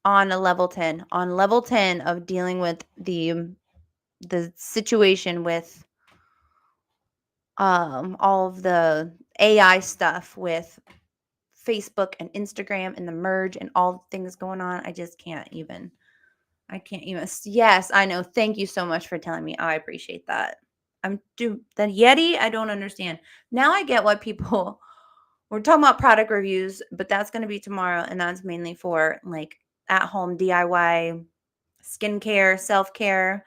on a level 10, on level 10 of dealing with the situation with all of the AI stuff with Facebook and Instagram and the merge and all the things going on. I just can't even. I can't even. Yes, I know. Thank you so much for telling me. I appreciate that. The Yeti. I don't understand. Now I get why people. We're talking about product reviews, but that's going to be tomorrow, and that's mainly for like at home DIY skincare, self care.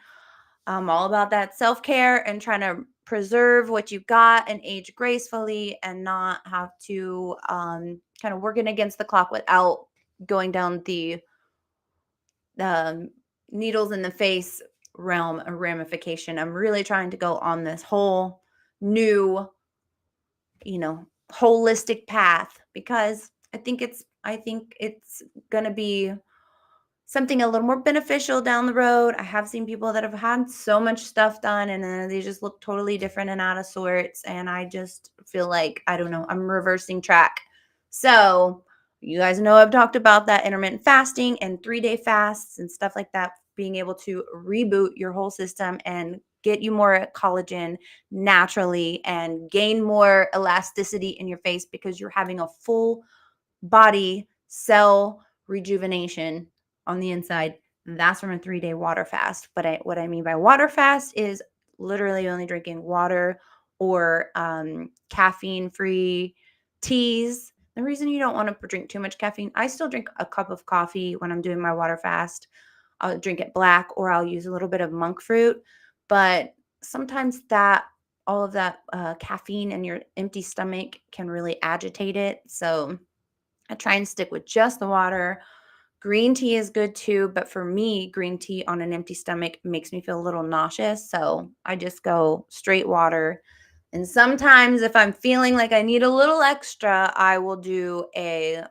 I'm all about that self care and trying to preserve what you got and age gracefully and not have to kind of working against the clock without going down the um, needles in the face realm or ramification. I'm really trying to go on this whole new, holistic path because I think it's going to be something a little more beneficial down the road. I have seen people that have had so much stuff done and then they just look totally different and out of sorts. And I just feel like, I don't know, I'm reversing track. So, you guys know I've talked about that intermittent fasting and 3-day fasts and stuff like that, being able to reboot your whole system and get you more collagen naturally and gain more elasticity in your face because you're having a full body cell rejuvenation on the inside. That's from a 3-day water fast. But what I mean by water fast is literally only drinking water or caffeine-free teas. The reason you don't want to drink too much caffeine, I still drink a cup of coffee when I'm doing my water fast. I'll drink it black or I'll use a little bit of monk fruit. But sometimes all of that caffeine in your empty stomach can really agitate it. So I try and stick with just the water. Green tea is good too, but for me, green tea on an empty stomach makes me feel a little nauseous. So I just go straight water. And sometimes if I'm feeling like I need a little extra, I will do a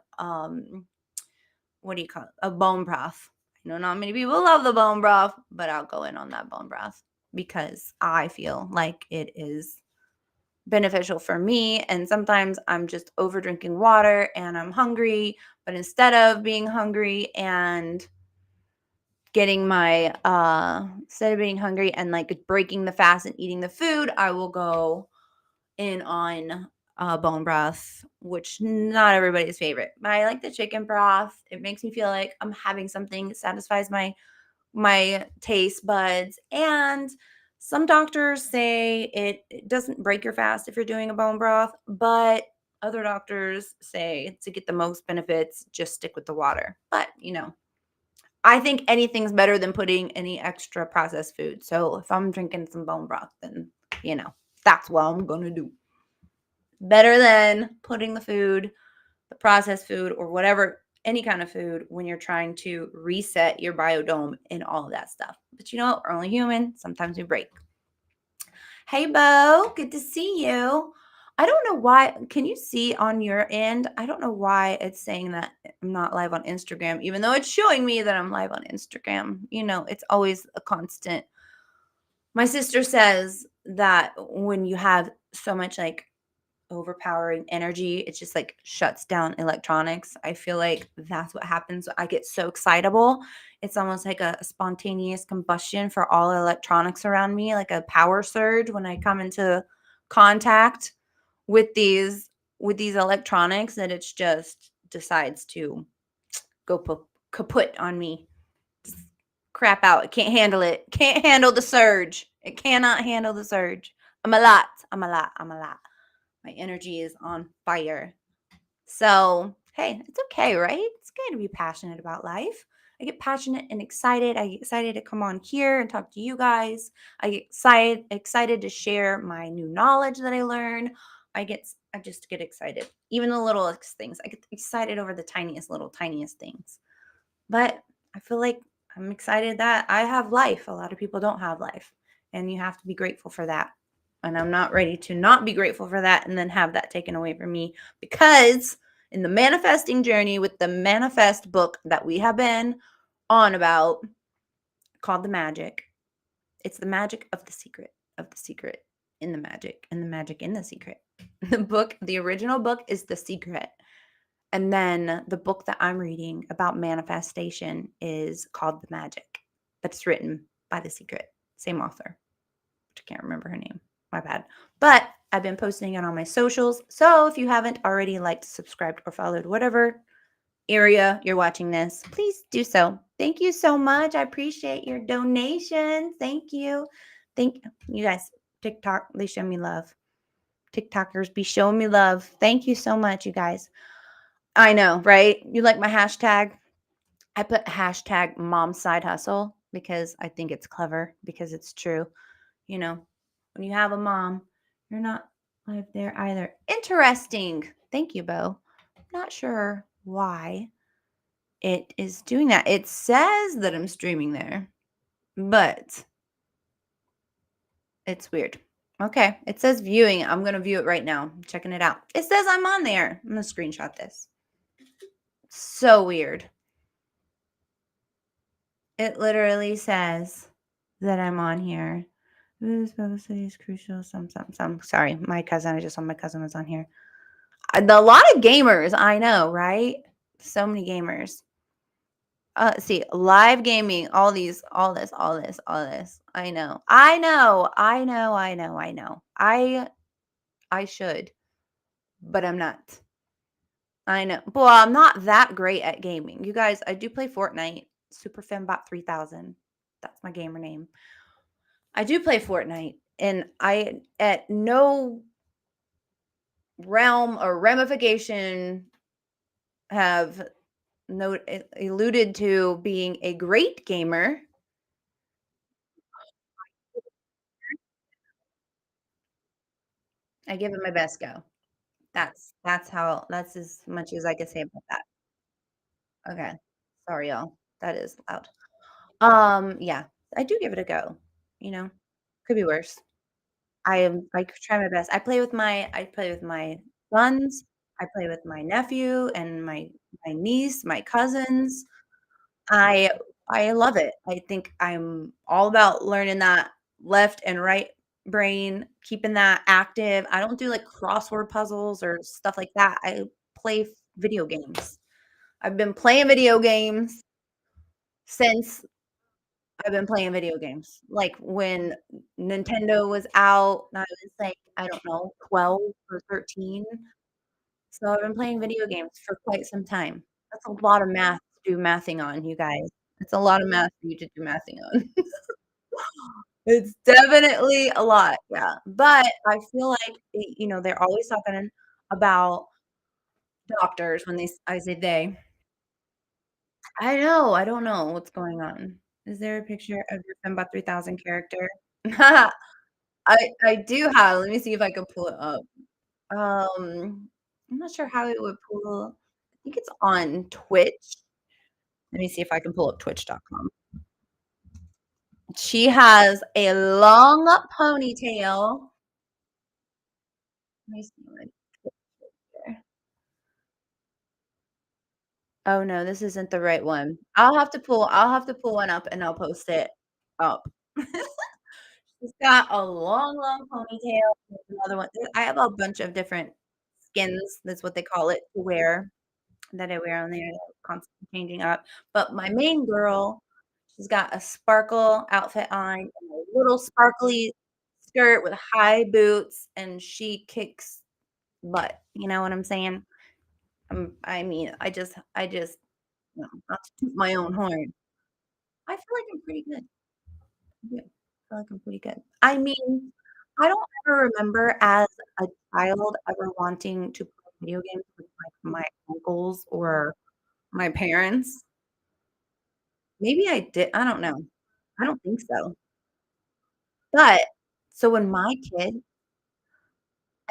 what do you call it? A bone broth. I know not many people love the bone broth, but I'll go in on that bone broth because I feel like it is beneficial for me. And sometimes I'm just over drinking water and I'm hungry, but instead of being hungry and instead of being hungry and like breaking the fast and eating the food, I will go in on bone broth, which not everybody's favorite. But I like the chicken broth. It makes me feel like I'm having something that satisfies my taste buds. And some doctors say it doesn't break your fast if you're doing a bone broth, but other doctors say to get the most benefits, just stick with the water. But, I think anything's better than putting any extra processed food. So if I'm drinking some bone broth, then, that's what I'm going to do. Better than putting the processed food, or whatever, any kind of food when you're trying to reset your biodome and all of that stuff. But we're only human. Sometimes we break. Hey, Bo, good to see you. I don't know why. Can you see on your end? I don't know why it's saying that I'm not live on Instagram, even though it's showing me that I'm live on Instagram. It's always a constant. My sister says that when you have so much like overpowering energy, it just like shuts down electronics. I feel like that's what happens. I get so excitable. It's almost like a spontaneous combustion for all electronics around me, like a power surge when I come into contact with these electronics, that it's just decides to go kaput on me. Just crap out. It can't handle it. Can't handle the surge. It cannot handle the surge. I'm a lot. My energy is on fire. So, hey, it's okay, right? It's okay to be passionate about life. I get passionate and excited. I get excited to come on here and talk to you guys. I get excited to share my new knowledge that I learn. I just get excited. Even the littlest things. I get excited over the tiniest things. But I feel like I'm excited that I have life. A lot of people don't have life. And you have to be grateful for that. And I'm not ready to not be grateful for that and then have that taken away from me, because in the manifesting journey with the manifest book that we have been on about, called The Magic, it's the magic of the secret in the magic, and the magic in the secret. The original book is The Secret. And then the book that I'm reading about manifestation is called The Magic. That's written by The Secret, same author, which I can't remember her name. My bad. But I've been posting it on my socials. So if you haven't already liked, subscribed, or followed whatever area you're watching this, please do so. Thank you so much. I appreciate your donation. Thank you. Thank you guys. TikTok, they show me love. TikTokers be showing me love. Thank you so much, you guys. I know, right? You like my hashtag? I put hashtag mom side hustle because I think it's clever because it's true. You know, when you have a mom, you're not live there either. Interesting. Thank you, Bo. Not sure why it is doing that. It says that I'm streaming there, but it's weird. Okay. It says viewing. I'm going to view it right now. I'm checking it out. It says I'm on there. I'm going to screenshot this. So weird. It literally says that I'm on here. This publicity is crucial. Some. Sorry, my cousin. I just saw my cousin was on here. A lot of gamers. I know, right? So many gamers. See, live gaming. All these. All this. All this. All this. I know. I know. I know. I know. I know. I should, but I'm not. I know. Well, I'm not that great at gaming. You guys, I do play Fortnite. SuperFembot 3000. That's my gamer name. I do play Fortnite, and I at no realm or ramification have alluded to being a great gamer. I give it my best go. That's as much as I can say about that. Okay. Sorry, y'all. That is loud. Yeah, I do give it a go. You know, could be worse. I try my best. I play with my sons, I play with my nephew and my niece, my cousins. I I love it. I think I'm all about learning that left and right brain, keeping that active. I don't do like crossword puzzles or stuff like that. I play video games. I've been playing video games since I've been playing video games. Like when Nintendo was out, I was like, I don't know, 12 or 13. So I've been playing video games for quite some time. That's a lot of math to do mathing on, you guys. It's a lot of math for you to do mathing on. It's definitely a lot, yeah. But I feel like, they're always talking about doctors when I say they. I know, I don't know what's going on. Is there a picture of your Fembot 3000 character? I do have let me see if I can pull it up. I'm not sure how it would pull I think it's on Twitch. Let me see if I can pull up twitch.com. She has a long ponytail. Let me see what here. Oh, no, this isn't the right one. I'll have to pull one up and I'll post it up. She's got a long, long ponytail. There's another one. I have a bunch of different skins, that's what they call it, to wear that I wear on there, constantly changing up. But my main girl, she's got a sparkle outfit on and a little sparkly skirt with high boots, and she kicks butt. You know what I'm saying? I mean, not to toot my own horn. I feel like I'm pretty good. Yeah, I feel like I'm pretty good. I mean, I don't ever remember as a child ever wanting to play video games with, like, my uncles or my parents. Maybe I did, I don't know. I don't think so. But so when my kid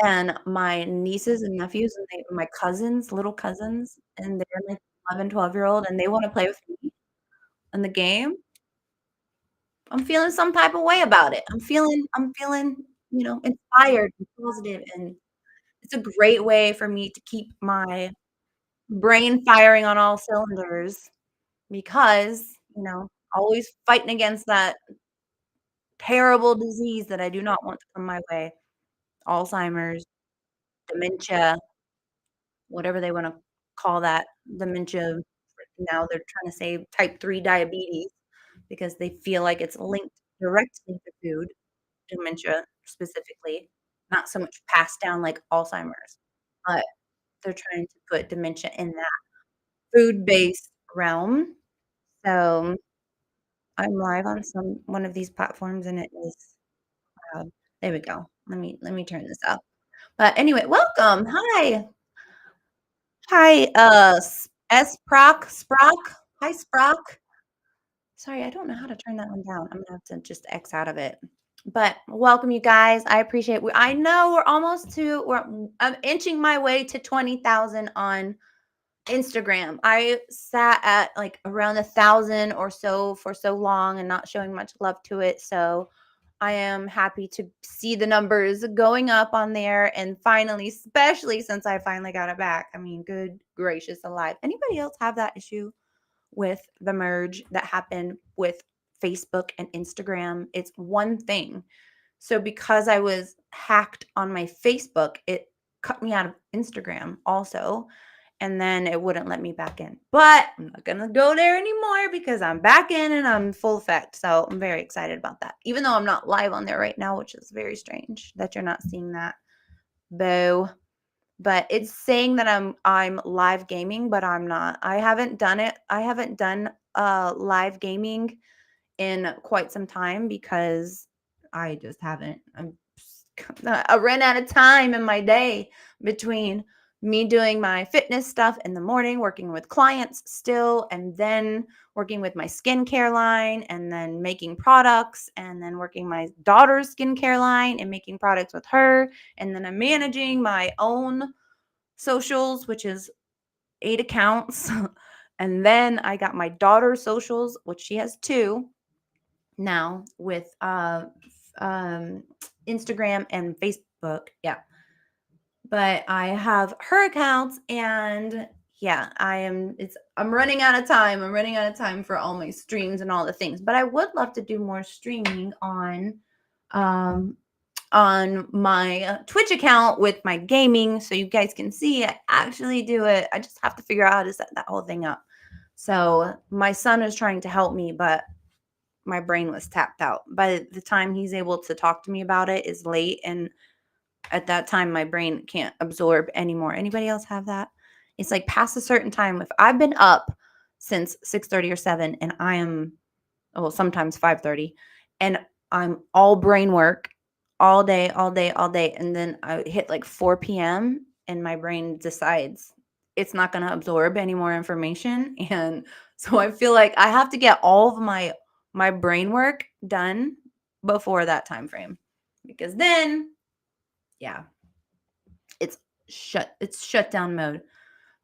and my nieces and nephews and my cousins, little cousins, and they're like 11, 12-year-old and they wanna play with me in the game, I'm feeling some type of way about it. I'm feeling, inspired and positive, and it's a great way for me to keep my brain firing on all cylinders because, always fighting against that terrible disease that I do not want to come my way. Alzheimer's, dementia, whatever they wanna call that dementia. Now they're trying to say type 3 diabetes because they feel like it's linked directly to food, dementia specifically, not so much passed down like Alzheimer's, but they're trying to put dementia in that food-based realm. So, I'm live on one of these platforms, and it is there we go. Let me turn this up. But anyway, welcome. Hi. Hi, Sprock. Hi, Sprock. Sorry, I don't know how to turn that one down. I'm gonna have to just X out of it. But welcome, you guys. I appreciate I know we're almost to I'm inching my way to 20,000 on Instagram. I sat at like around 1,000 or so for so long and not showing much love to it. So I am happy to see the numbers going up on there and finally, especially since I finally got it back. I mean, good gracious alive. Anybody else have that issue with the merge that happened with Facebook and Instagram? It's one thing. So because I was hacked on my Facebook, it cut me out of Instagram also. And then it wouldn't let me back in. But I'm not going to go there anymore because I'm back in and I'm full effect. So I'm very excited about that. Even though I'm not live on there right now, which is very strange that you're not seeing that. Boo. But it's saying that I'm live gaming, but I'm not. I haven't done it. I haven't done live gaming in quite some time because I just haven't. I ran out of time in my day between me doing my fitness stuff in the morning, working with clients still, and then working with my skincare line, and then making products, and then working my daughter's skincare line and making products with her. And then I'm managing my own socials, which is 8 accounts. And then I got my daughter's socials, which she has two now with um Instagram and Facebook. Yeah. But I have her accounts and yeah, I'm running out of time. I'm running out of time for all my streams and all the things. But I would love to do more streaming um on my Twitch account with my gaming so you guys can see I actually do it. I just have to figure out how to set that whole thing up. So my son is trying to help me, but my brain was tapped out. By the time he's able to talk to me about it is late, and at that time my brain can't absorb anymore. Anybody else have that? It's like past a certain time. If I've been up since 6:30 or 7 and I am sometimes 5:30 and I'm all brain work all day, all day, all day, and then I hit like 4 p.m. and my brain decides it's not going to absorb any more information. And so I feel like I have to get all of my brain work done before that time frame, because then yeah, it's shutdown mode.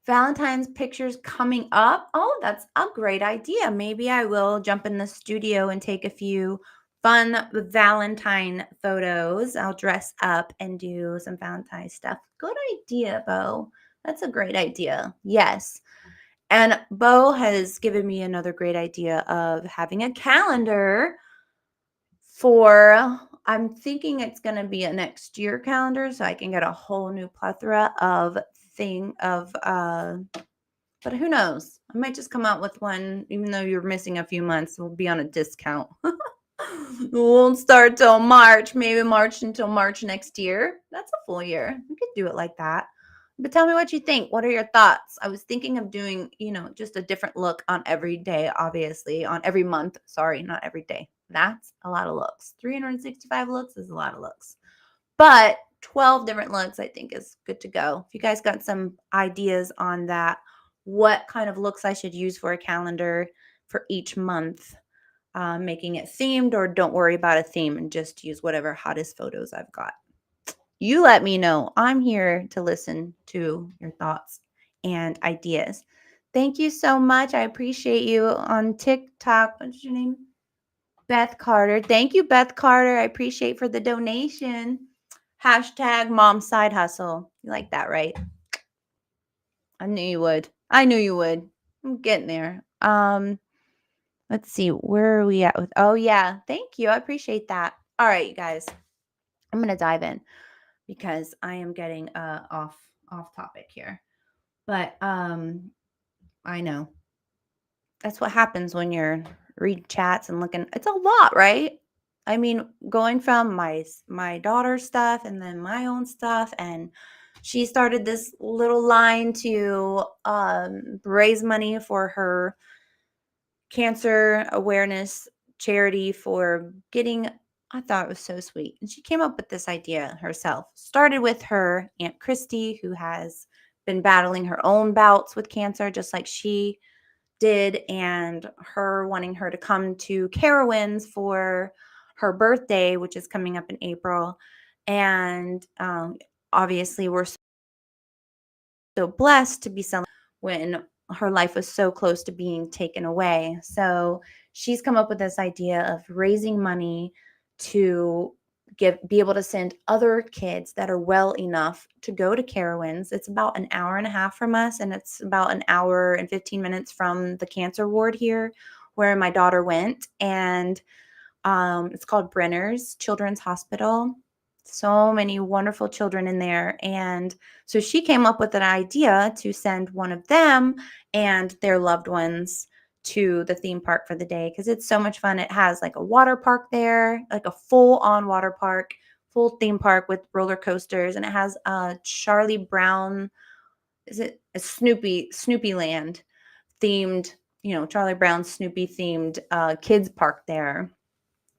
Valentine's pictures coming up. Oh, that's a great idea. Maybe I will jump in the studio and take a few fun Valentine photos. I'll dress up and do some Valentine stuff. Good idea, Bo. That's a great idea. Yes. And Bo has given me another great idea of having a calendar for, I'm thinking it's going to be a next year calendar so I can get a whole new plethora of but who knows? I might just come out with one, even though you're missing a few months. We'll be on a discount. It won't start till March, maybe March until March next year. That's a full year. We could do it like that. But tell me what you think. What are your thoughts? I was thinking of doing, just a different look on every day, obviously, on every month. Sorry, not every day. That's a lot of looks. 365 looks is a lot of looks. But 12 different looks, I think, is good to go. If you guys got some ideas on that, what kind of looks I should use for a calendar for each month, making it themed, or don't worry about a theme and just use whatever hottest photos I've got. You let me know. I'm here to listen to your thoughts and ideas. Thank you so much. I appreciate you on TikTok. What's your name? Beth Carter. Thank you, Beth Carter. I appreciate for the donation. Hashtag mom side hustle. You like that, right? I knew you would. I knew you would. I'm getting there. Let's see. Where are we at with? Oh yeah. Thank you. I appreciate that. All right, you guys. I'm gonna dive in because I am getting off topic here. But I know. That's what happens when you're reading chats and looking. It's a lot, right? I mean, going from my daughter's stuff and then my own stuff, and she started this little line to raise money for her cancer awareness charity for getting. I thought it was so sweet. And she came up with this idea herself. Started with her Aunt Christy, who has been battling her own bouts with cancer, just like she did, and her wanting her to come to Carowinds for her birthday, which is coming up in April. And obviously, we're so blessed to be celebrating when her life was so close to being taken away. So she's come up with this idea of raising money to be able to send other kids that are well enough to go to Carowinds. It's about an hour and a half from us, and it's about an hour and 15 minutes from the cancer ward here where my daughter went. And it's called Brenner's Children's Hospital. So many wonderful children in there. And so she came up with an idea to send one of them and their loved ones to the theme park for the day because it's so much fun. It has like a water park there, like a full on water park, full theme park with roller coasters. And it has a Charlie Brown, is it a Snoopy Land themed, Charlie Brown Snoopy themed kids park there.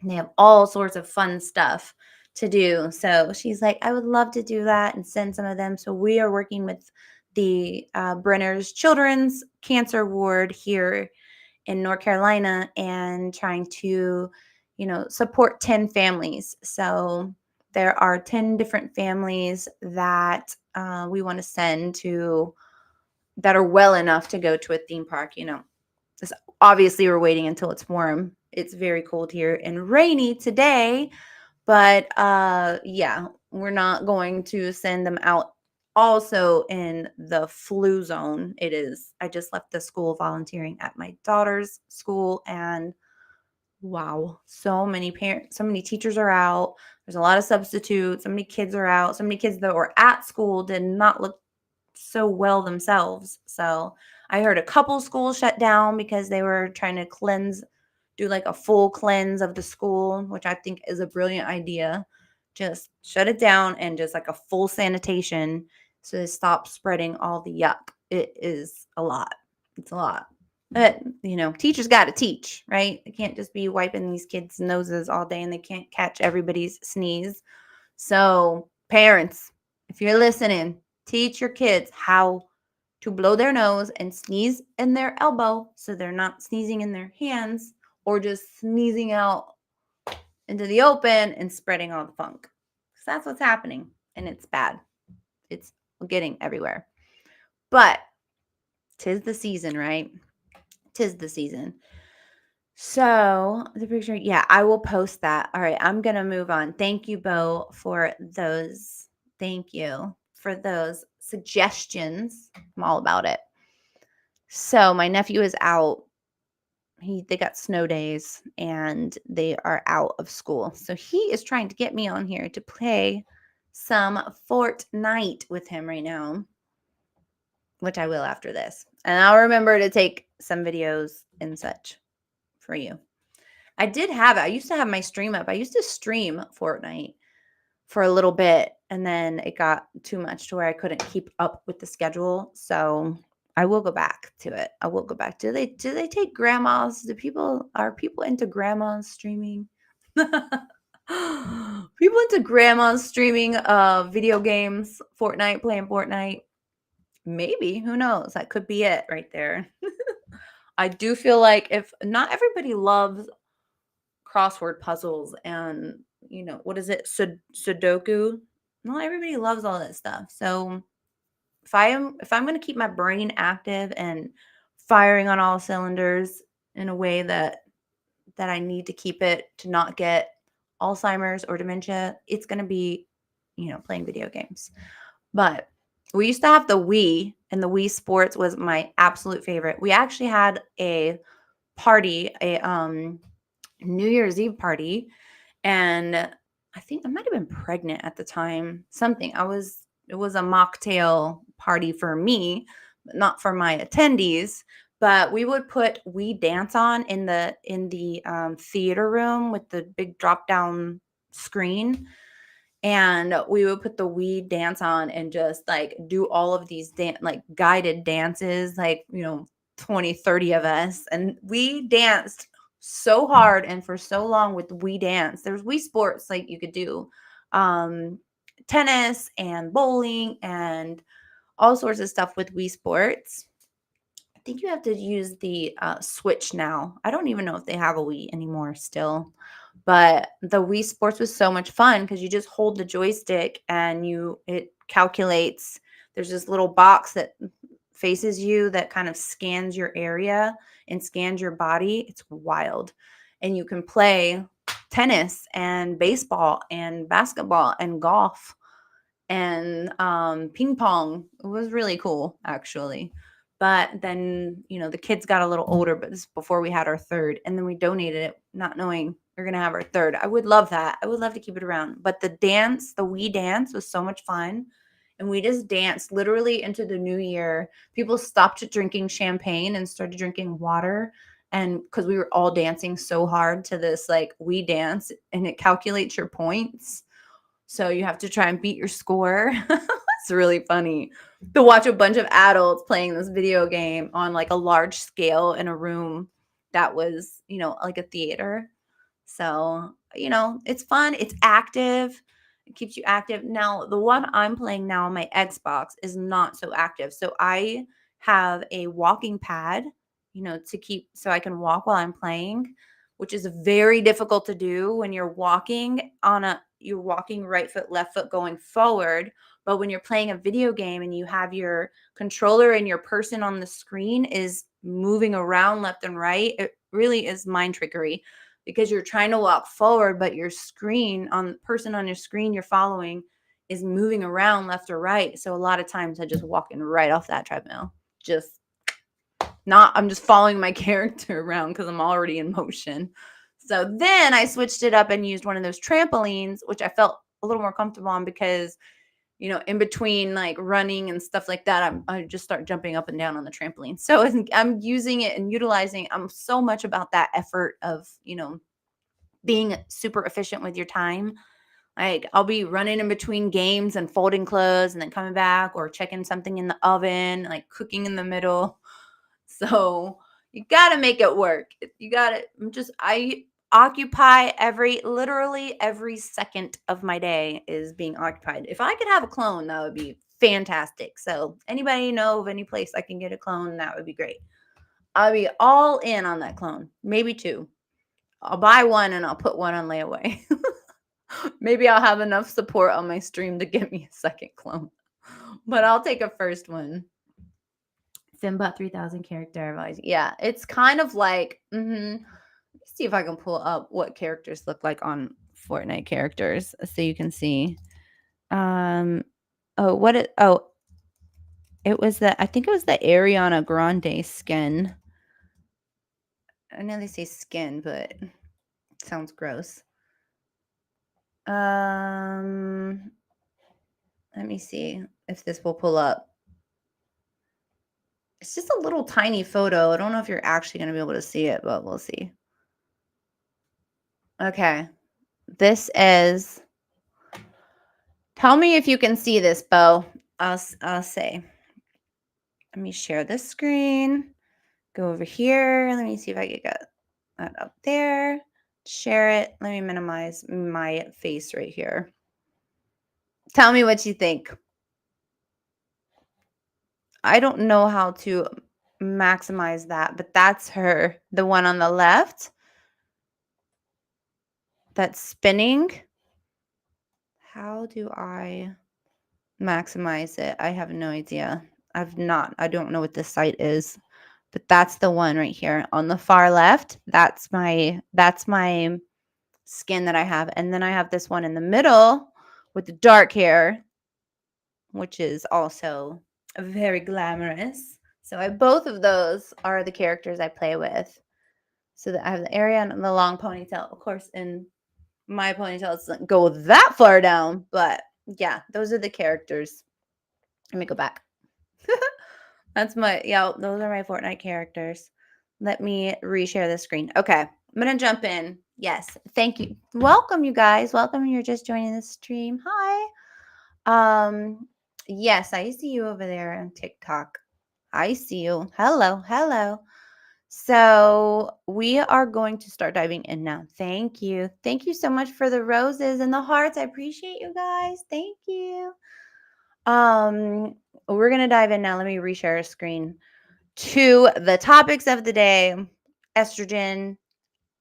And they have all sorts of fun stuff to do. So she's like, I would love to do that and send some of them. So we are working with the Brenner's Children's Cancer Ward here in North Carolina and trying to, support 10 families. So there are 10 different families that we want to send to that are well enough to go to a theme park. Obviously we're waiting until it's warm. It's very cold here and rainy today, but yeah, we're not going to send them out also in the flu zone. I just left the school volunteering at my daughter's school, and wow, so many parents, so many teachers are out. There's a lot of substitutes. So many kids are out. So many kids that were at school did not look so well themselves. So I heard a couple schools shut down because they were trying to do like a full cleanse of the school, which I think is a brilliant idea. Just shut it down and just like a full sanitation so they stop spreading all the yuck. It is a lot. It's a lot. But, teachers got to teach, right? They can't just be wiping these kids' noses all day and they can't catch everybody's sneeze. So, parents, if you're listening, teach your kids how to blow their nose and sneeze in their elbow so they're not sneezing in their hands or just sneezing out into the open and spreading all the funk. Because that's what's happening, and it's bad. It's getting everywhere. But 'tis the season, right? 'Tis the season. So the picture, yeah, I will post that. All right, I'm gonna move on. Thank you, Bo, for those. Thank you for those suggestions. I'm all about it. So my nephew is out. They got snow days and they are out of school. So he is trying to get me on here to play some Fortnite with him right now, which I will after this. And I'll remember to take some videos and such for you. I did have it. I used to have my stream up. I used to stream Fortnite for a little bit, and then it got too much to where I couldn't keep up with the schedule. So I will go back to it. I will go back. Do they take grandmas? Are people into grandmas streaming? People into grandmas streaming video games, playing Fortnite. Maybe, who knows? That could be it right there. I do feel like if not everybody loves crossword puzzles and what is it, Sudoku, not everybody loves all that stuff. So if I'm going to keep my brain active and firing on all cylinders in a way that I need to keep it to not get Alzheimer's or dementia, it's going to be playing video games. But we used to have the Wii, and the Wii Sports was my absolute favorite. We actually had a party, a New Year's Eve party, and I think I might have been pregnant at the time. It was a mocktail party for me, not for my attendees, but we would put We Dance on in the theater room with the big drop down screen, and we would put the We Dance on and just like do all of these like guided dances, like 20, 30 of us, and we danced so hard and for so long with We Dance. There's Wii Sports like you could do um tennis and bowling and all sorts of stuff with Wii Sports. I think you have to use the Switch now. I don't even know if they have a Wii anymore still. But the Wii Sports was so much fun because you just hold the joystick and it calculates. There's this little box that faces you that kind of scans your area and scans your body. It's wild. And you can play tennis and baseball and basketball and golf and ping pong. It was really cool, actually. But then, the kids got a little older, but this is before we had our third. And then we donated it, not knowing we're going to have our third. I would love that. I would love to keep it around. But the We Dance was so much fun. And we just danced literally into the new year. People stopped drinking champagne and started drinking water. And because we were all dancing so hard to this, like, We Dance, and it calculates your points. So you have to try and beat your score. It's really funny to watch a bunch of adults playing this video game on like a large scale in a room that was, like a theater. So, it's fun. It's active. It keeps you active. Now, the one I'm playing now on my Xbox is not so active. So I have a walking pad, to keep so I can walk while I'm playing, which is very difficult to do when you're walking right foot, left foot going forward. But when you're playing a video game and you have your controller and your person on the screen is moving around left and right, it really is mind trickery because you're trying to walk forward, but your person on your screen you're following is moving around left or right. So a lot of times I just walking right off that treadmill. I'm just following my character around because I'm already in motion. So then I switched it up and used one of those trampolines, which I felt a little more comfortable on because, in between like running and stuff like that, I just start jumping up and down on the trampoline. So I'm using it and utilizing. I'm so much about that effort of, being super efficient with your time. Like I'll be running in between games and folding clothes and then coming back or checking something in the oven, like cooking in the middle. So you got to make it work. I occupy literally every second of my day is being occupied. If I could have a clone, that would be fantastic. So anybody know of any place I can get a clone? That would be great. I'll be all in on that clone. Maybe two. I'll buy one and I'll put one on layaway. Maybe I'll have enough support on my stream to get me a second clone. But I'll take a first one. Simbot 3000 character advice. Yeah, it's kind of like, let me see if I can pull up what characters look like on Fortnite characters so you can see. I think it was the Ariana Grande skin. I know they say skin, but it sounds gross. Let me see if this will pull up. It's just a little tiny photo. I don't know if you're actually going to be able to see it, but we'll see. Okay. Tell me if you can see this, Bo. I'll say. Let me share this screen. Go over here. Let me see if I can get that up there. Share it. Let me minimize my face right here. Tell me what you think. I don't know how to maximize that, but that's her. The one on the left that's spinning. How do I maximize it? I have no idea. I don't know what this site is, but that's the one right here on the far left. That's my skin that I have. And then I have this one in the middle with the dark hair, which is also very glamorous. So both of those are the characters I play with. So that I have the area and the long ponytail. Of course, in my ponytail doesn't go that far down, but yeah, those are the characters. Let me go back. That's those are my Fortnite characters. Let me reshare the screen. Okay, I'm gonna jump in. Yes, thank you. Welcome, you guys. Welcome. You're just joining the stream. Hi. Yes, I see you over there on TikTok. I see you. Hello, hello. So we are going to start diving in now. Thank you. Thank you so much for the roses and the hearts. I appreciate you guys. Thank you. We're gonna dive in now. Let me reshare a screen to the topics of the day: estrogen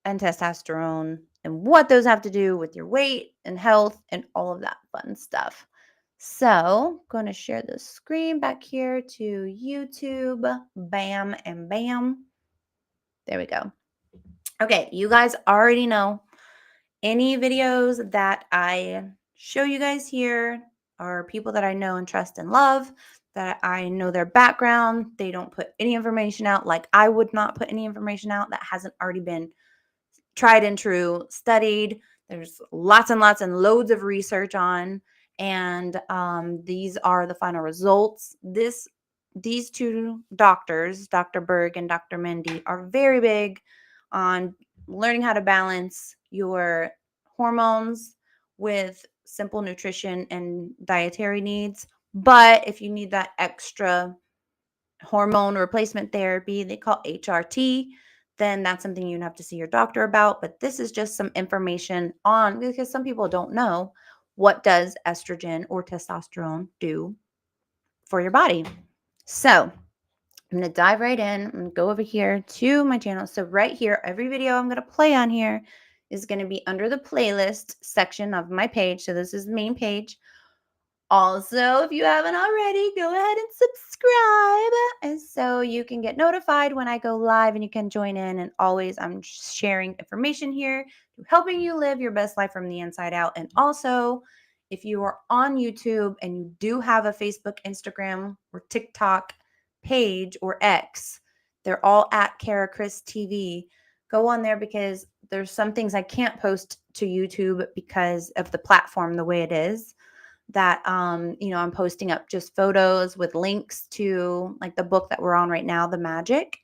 and testosterone, and what those have to do with your weight and health and all of that fun stuff. So, going to share the screen back here to YouTube. Bam and bam. There we go. Okay, you guys already know any videos that I show you guys here are people that I know and trust and love, that I know their background. They don't put any information out, like I would not put any information out that hasn't already been tried and true, studied. There's lots and lots and loads of research on, and these are the final results. These two doctors, Dr. Berg and Dr. Mendy, are very big on learning how to balance your hormones with simple nutrition and dietary needs. But if you need that extra hormone replacement therapy, they call HRT, then that's something you'd have to see your doctor about. But this is just some information on, because some people don't know, what does estrogen or testosterone do for your body. So I'm going to dive right in. I'm going to go over here to my channel. So right here, every video I'm going to play on here is going to be under the playlist section of my page. So this is the main page. Also, if you haven't already, go ahead and subscribe, and so you can get notified when I go live and you can join in. And always, I'm sharing information here, helping you live your best life from the inside out. And also, if you are on YouTube and you do have a Facebook, Instagram, or TikTok page or X, they're all at Kara Chris TV. Go on there, because there's some things I can't post to YouTube because of the platform the way it is, that I'm posting up just photos with links to, like, the book that we're on right now, The Magic.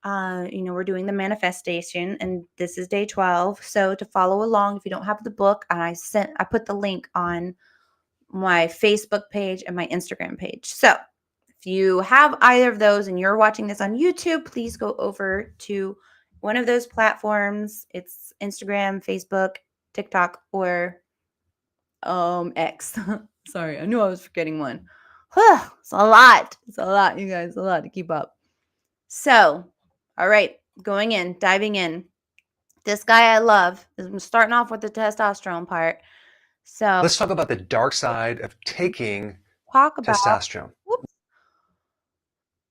We're doing the manifestation, and this is day 12. So to follow along, if you don't have the book, I put the link on my Facebook page and my Instagram page. So if you have either of those and you're watching this on YouTube, please go over to one of those platforms. It's Instagram, Facebook, TikTok, or X. Sorry, I knew I was forgetting one. It's a lot. It's a lot, you guys. A lot to keep up. So, all right, diving in. This guy I love. I'm starting off with the testosterone part. So let's talk about the dark side of taking testosterone. Whoops.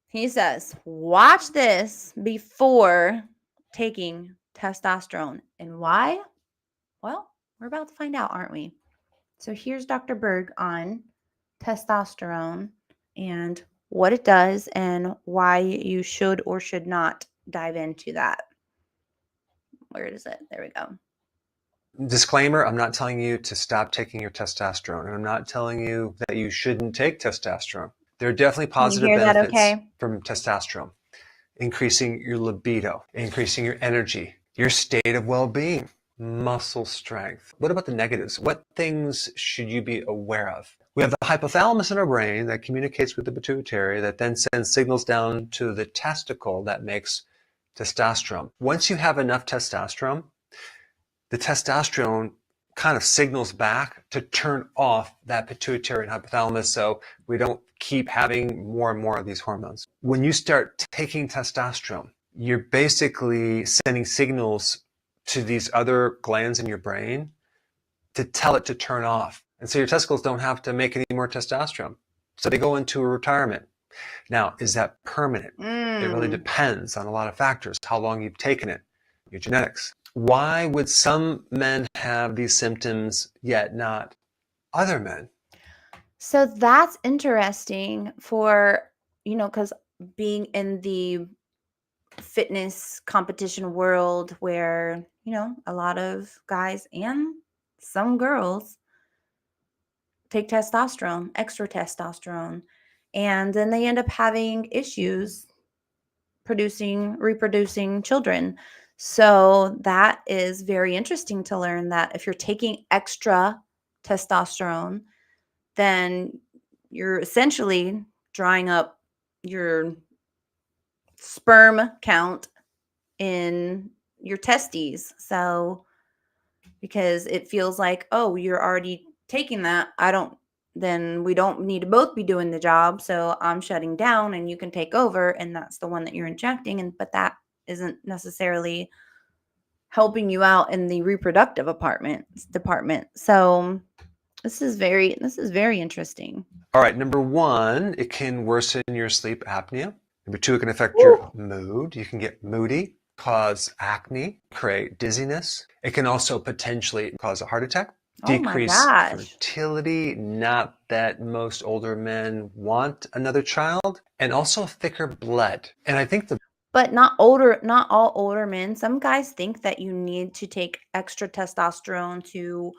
He says, watch this before taking testosterone. And why? Well, we're about to find out, aren't we? So here's Dr. Berg on testosterone and what it does and why you should or should not dive into that. Where is it? There we go. Disclaimer, I'm not telling you to stop taking your testosterone, and I'm not telling you that you shouldn't take testosterone. There are definitely positive benefits from testosterone. Increasing your libido, increasing your energy, your state of well-being, muscle strength. What about the negatives? What things should you be aware of? We have the hypothalamus in our brain that communicates with the pituitary, that then sends signals down to the testicle that makes testosterone. Once you have enough testosterone, the testosterone kind of signals back to turn off that pituitary and hypothalamus, so we don't keep having more and more of these hormones. When you start taking testosterone, you're basically sending signals to these other glands in your brain to tell it to turn off. And so your testicles don't have to make any more testosterone. So they go into a retirement. Now, is that permanent? It really depends on a lot of factors, how long you've taken it, your genetics. Why would some men have these symptoms yet not other men? So that's interesting for, because being in the fitness competition world where, a lot of guys and some girls take testosterone, extra testosterone. And then they end up having issues reproducing children. So that is very interesting to learn that if you're taking extra testosterone, then you're essentially drying up your sperm count in your testes. So because it feels like, oh, you're already taking that, then we don't need to both be doing the job. So I'm shutting down and you can take over. And that's the one that you're injecting. But that isn't necessarily helping you out in the reproductive department. So this is very interesting. All right, number one, it can worsen your sleep apnea. Number two, it can affect your mood. You can get moody, cause acne, create dizziness. It can also potentially cause a heart attack, decrease fertility, not that most older men want another child, and also thicker blood. And I think but not all older men. Some guys think that you need to take extra testosterone to,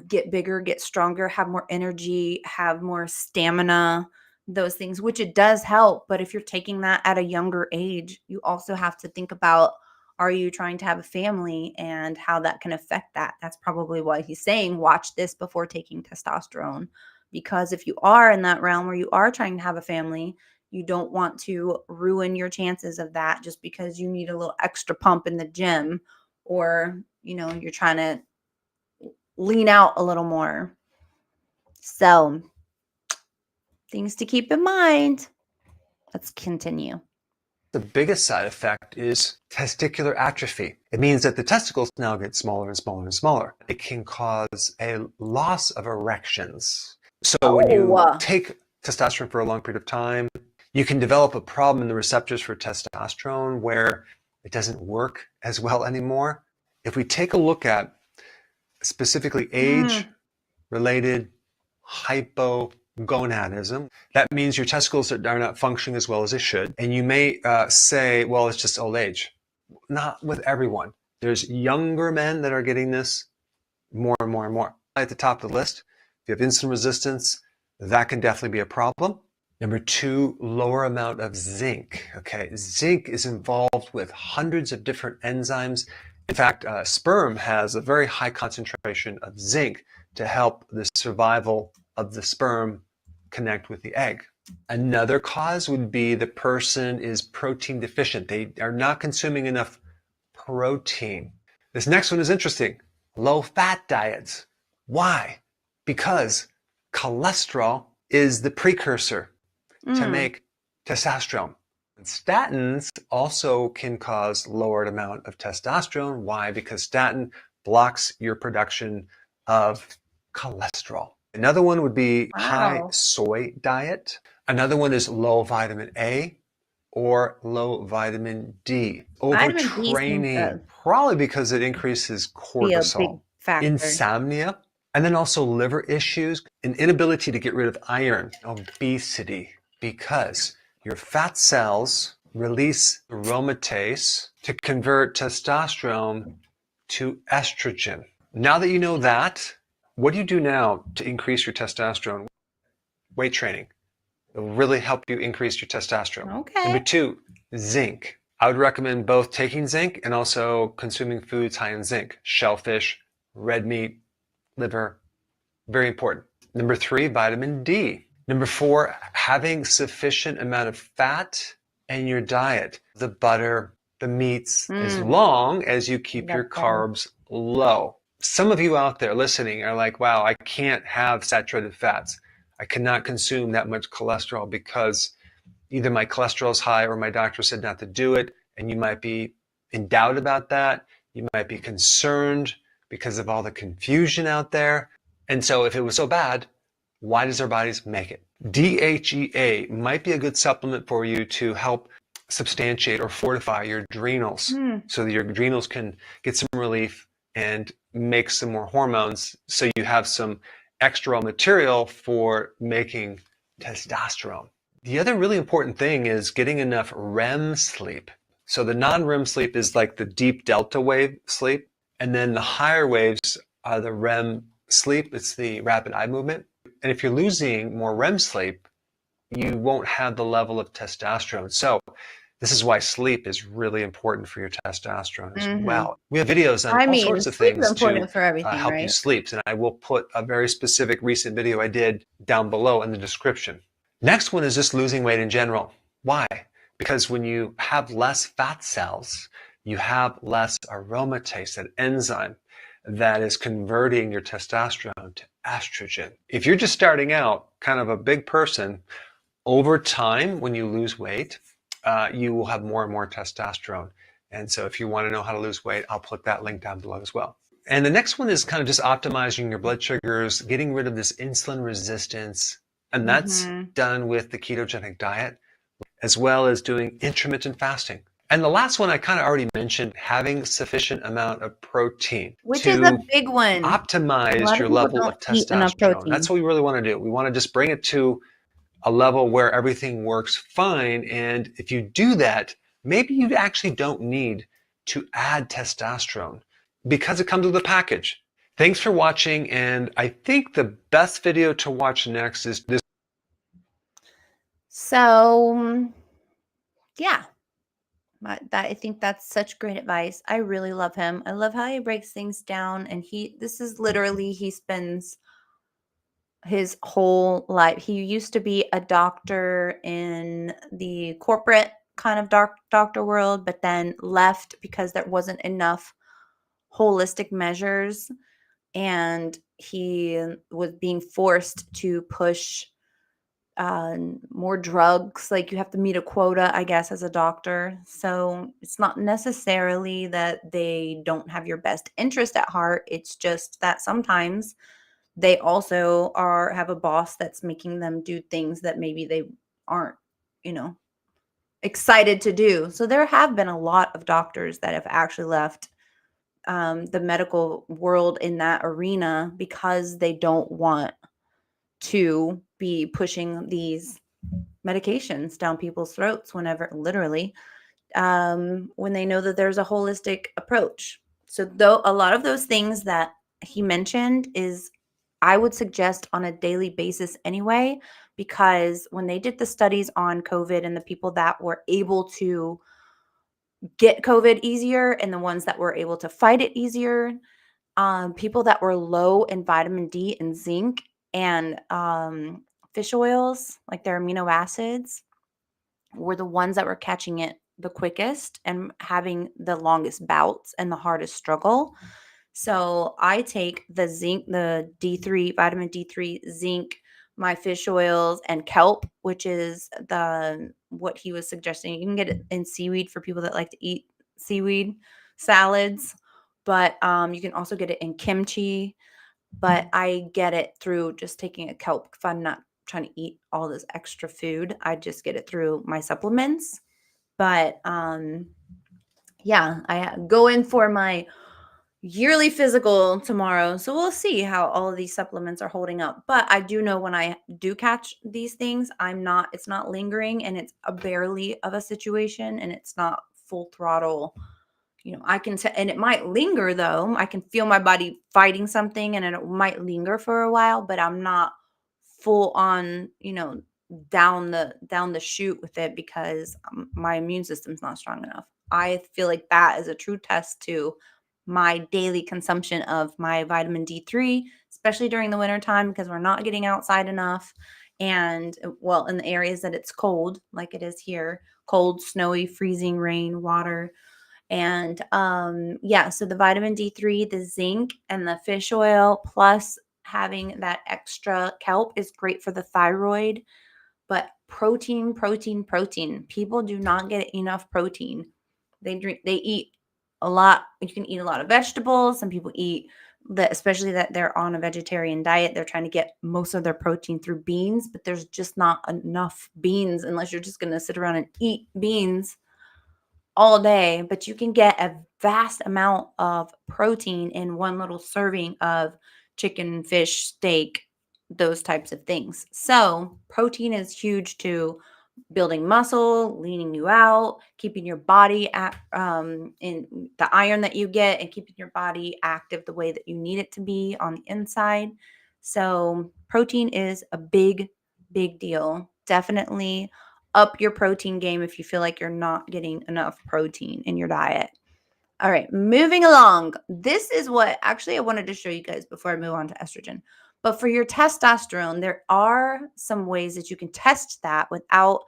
get bigger, get stronger, have more energy, have more stamina, those things, which it does help. But if you're taking that at a younger age, you also have to think about, are you trying to have a family and how that can affect that? That's probably why he's saying watch this before taking testosterone. Because if you are in that realm where you are trying to have a family, you don't want to ruin your chances of that just because you need a little extra pump in the gym, or, you're trying to lean out a little more. So, things to keep in mind. Let's continue. The biggest side effect is testicular atrophy. It means that the testicles now get smaller and smaller and smaller. It can cause a loss of erections. So when you take testosterone for a long period of time, you can develop a problem in the receptors for testosterone where it doesn't work as well anymore. If we take a look at specifically age-related hypogonadism, that means your testicles are not functioning as well as they should. And you may say, well, it's just old age. Not with everyone. There's younger men that are getting this more and more and more. At the top of the list, if you have insulin resistance, that can definitely be a problem. Number two, lower amount of zinc. Okay, zinc is involved with hundreds of different enzymes. In fact, sperm has a very high concentration of zinc to help the survival of the sperm connect with the egg. Another cause would be the person is protein deficient. They are not consuming enough protein. This next one is interesting. Low-fat diets. Why? Because cholesterol is the precursor to make testosterone. And statins also can cause lowered amount of testosterone. Why? Because statin blocks your production of cholesterol. Another one would be high soy diet. Another one is low vitamin A or low vitamin D. Overtraining, probably because it increases cortisol. Insomnia, and then also liver issues, an inability to get rid of iron, obesity, because your fat cells release aromatase to convert testosterone to estrogen. Now that you know that, what do you do now to increase your testosterone? Weight training. It will really help you increase your testosterone. Okay. Number two, zinc. I would recommend both taking zinc and also consuming foods high in zinc. Shellfish, red meat, liver, very important. Number three, vitamin D. Number four, having sufficient amount of fat in your diet. The butter, the meats, as long as you keep your carbs low. Some of you out there listening are like, wow, I can't have saturated fats. I cannot consume that much cholesterol because either my cholesterol is high or my doctor said not to do it. And you might be in doubt about that. You might be concerned because of all the confusion out there. And so if it was so bad, why does our bodies make it? DHEA might be a good supplement for you to help substantiate or fortify your adrenals so that your adrenals can get some relief and make some more hormones so you have some extra raw material for making testosterone. The other really important thing is getting enough REM sleep. So the non-REM sleep is like the deep delta wave sleep, and then the higher waves are the REM sleep. It's the rapid eye movement. And if you're losing more REM sleep, you won't have the level of testosterone. So this is why sleep is really important for your testosterone as well. We have videos on all sorts of Sleep is things to important for everything, help you right? sleep. And I will put a very specific recent video I did down below in the description. Next one is just losing weight in general. Why? Because when you have less fat cells, you have less aromatase, that enzyme that is converting your testosterone to estrogen. If you're just starting out, kind of a big person, over time, when you lose weight, you will have more and more testosterone. And so if you want to know how to lose weight, I'll put that link down below as well. And the next one is kind of just optimizing your blood sugars, getting rid of this insulin resistance. And that's done with the ketogenic diet, as well as doing intermittent fasting. And the last one I kind of already mentioned, having sufficient amount of protein. Which is a big one. Optimize your level of testosterone. That's what we really want to do. We want to just bring it to a level where everything works fine. And if you do that, maybe you actually don't need to add testosterone because it comes with a package. Thanks for watching. And I think the best video to watch next is this. So, yeah, I think that's such great advice. I really love him. I love how he breaks things down. And this is literally, he spends his whole life. He used to be a doctor in the corporate kind of doctor world, but then left because there wasn't enough holistic measures, and he was being forced to push more drugs. Like, you have to meet a quota, I guess, as a doctor. So it's not necessarily that they don't have your best interest at heart. It's just that sometimes they also have a boss that's making them do things that maybe they aren't, excited to do. So there have been a lot of doctors that have actually left the medical world in that arena because they don't want to be pushing these medications down people's throats literally, when they know that there's a holistic approach. So though a lot of those things that he mentioned I would suggest on a daily basis anyway, because when they did the studies on COVID and the people that were able to get COVID easier and the ones that were able to fight it easier, people that were low in vitamin D and zinc and fish oils, like their amino acids, were the ones that were catching it the quickest and having the longest bouts and the hardest struggle. So I take the zinc, the D3, vitamin D3, zinc, my fish oils, and kelp, which is what he was suggesting. You can get it in seaweed for people that like to eat seaweed salads, but you can also get it in kimchi. But I get it through just taking a kelp. If I'm not trying to eat all this extra food, I just get it through my supplements. But yeah, I go in for my yearly physical tomorrow. So we'll see how all of these supplements are holding up. But I do know when I do catch these things, it's not lingering, and it's a barely of a situation, and it's not full throttle. I can and it might linger though. I can feel my body fighting something, and it might linger for a while, but I'm not full on, down the chute with it because my immune system's not strong enough. I feel like that is a true test to my daily consumption of my vitamin D3, especially during the winter time because we're not getting outside enough. And well, in the areas that it's cold, like it is here, cold, snowy, freezing rain, water. And yeah, so the vitamin D3, the zinc, and the fish oil, plus having that extra kelp is great for the thyroid. But protein, protein, protein. People do not get enough protein. They eat a lot. You can eat a lot of vegetables. Some people eat especially that they're on a vegetarian diet. They're trying to get most of their protein through beans, but there's just not enough beans unless you're just going to sit around and eat beans all day. But you can get a vast amount of protein in one little serving of chicken, fish, steak, those types of things. So protein is huge to building muscle, leaning you out, keeping your body in the iron that you get, and keeping your body active the way that you need it to be on the inside. So protein is a big, big deal definitely up your protein game if you feel like you're not getting enough protein in your diet. All right, moving along. This is what actually I wanted to show you guys before I move on to estrogen. But for your testosterone, there are some ways that you can test that without,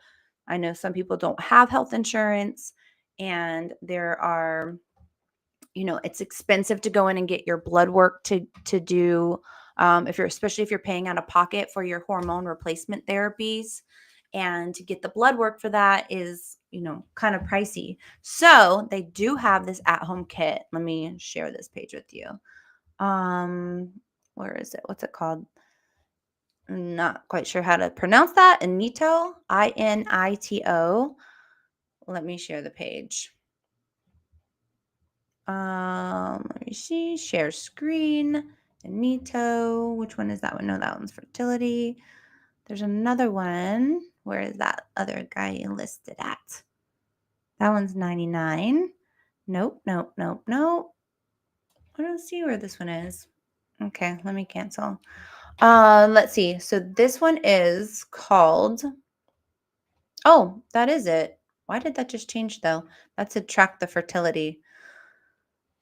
I know some people don't have health insurance, and there are, it's expensive to go in and get your blood work to do, especially if you're paying out of pocket for your hormone replacement therapies, and to get the blood work for that is, kind of pricey. So they do have this at-home kit. Let me share this page with you. Where is it? What's it called? I'm not quite sure how to pronounce that. Inito, INITO. Let me share the page. Let me see. Share screen. Inito. Which one is that one? No, that one's fertility. There's another one. Where is that other guy listed at? That one's 99. Nope. I don't see where this one is. Okay, let me cancel. Let's see. So this one is called. Oh, that is it. Why did that just change though? That's to track the fertility.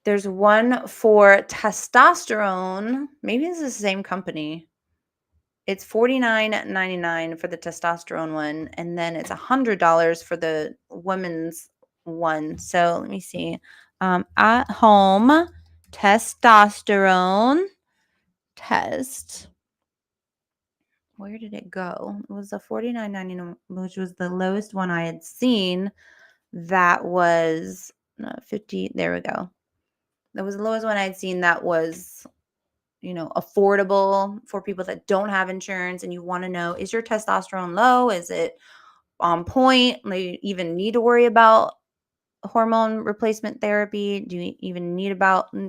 There's one for testosterone. Maybe it's the same company. It's $49.99 for the testosterone one, and then it's $100 for the women's one. So let me see. At home testosterone test. Where did it go? It was a $49.99, which was the lowest one I had seen. That was 50. There we go. That was the lowest one I'd seen that was, affordable for people that don't have insurance, and you want to know, is your testosterone low? Is it on point? Do you even need to worry about hormone replacement therapy? Do you even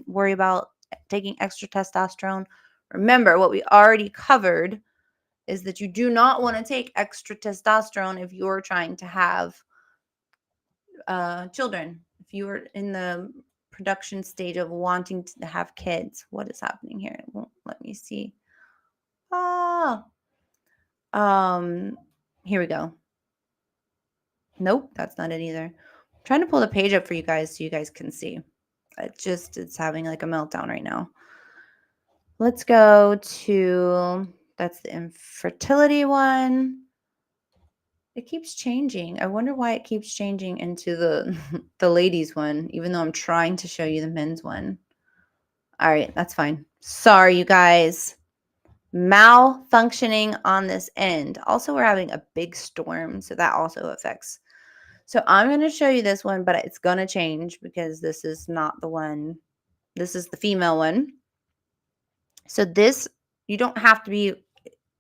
worry about taking extra testosterone? Remember, what we already covered is that you do not want to take extra testosterone if you're trying to have children. If you are in the production stage of wanting to have kids. What is happening here? It won't let me see. Here we go. Nope, that's not it either. I'm trying to pull the page up for you guys so you guys can see. It's having like a meltdown right now. Let's go to, that's the infertility one. It keeps changing. I wonder why it keeps changing into the the ladies one, even though I'm trying to show you the men's one. All right, that's fine. Sorry, you guys. Malfunctioning on this end. Also, we're having a big storm, so that also affects. So I'm going to show you this one, but it's going to change because this is not the one. This is the female one. So this, you don't have to be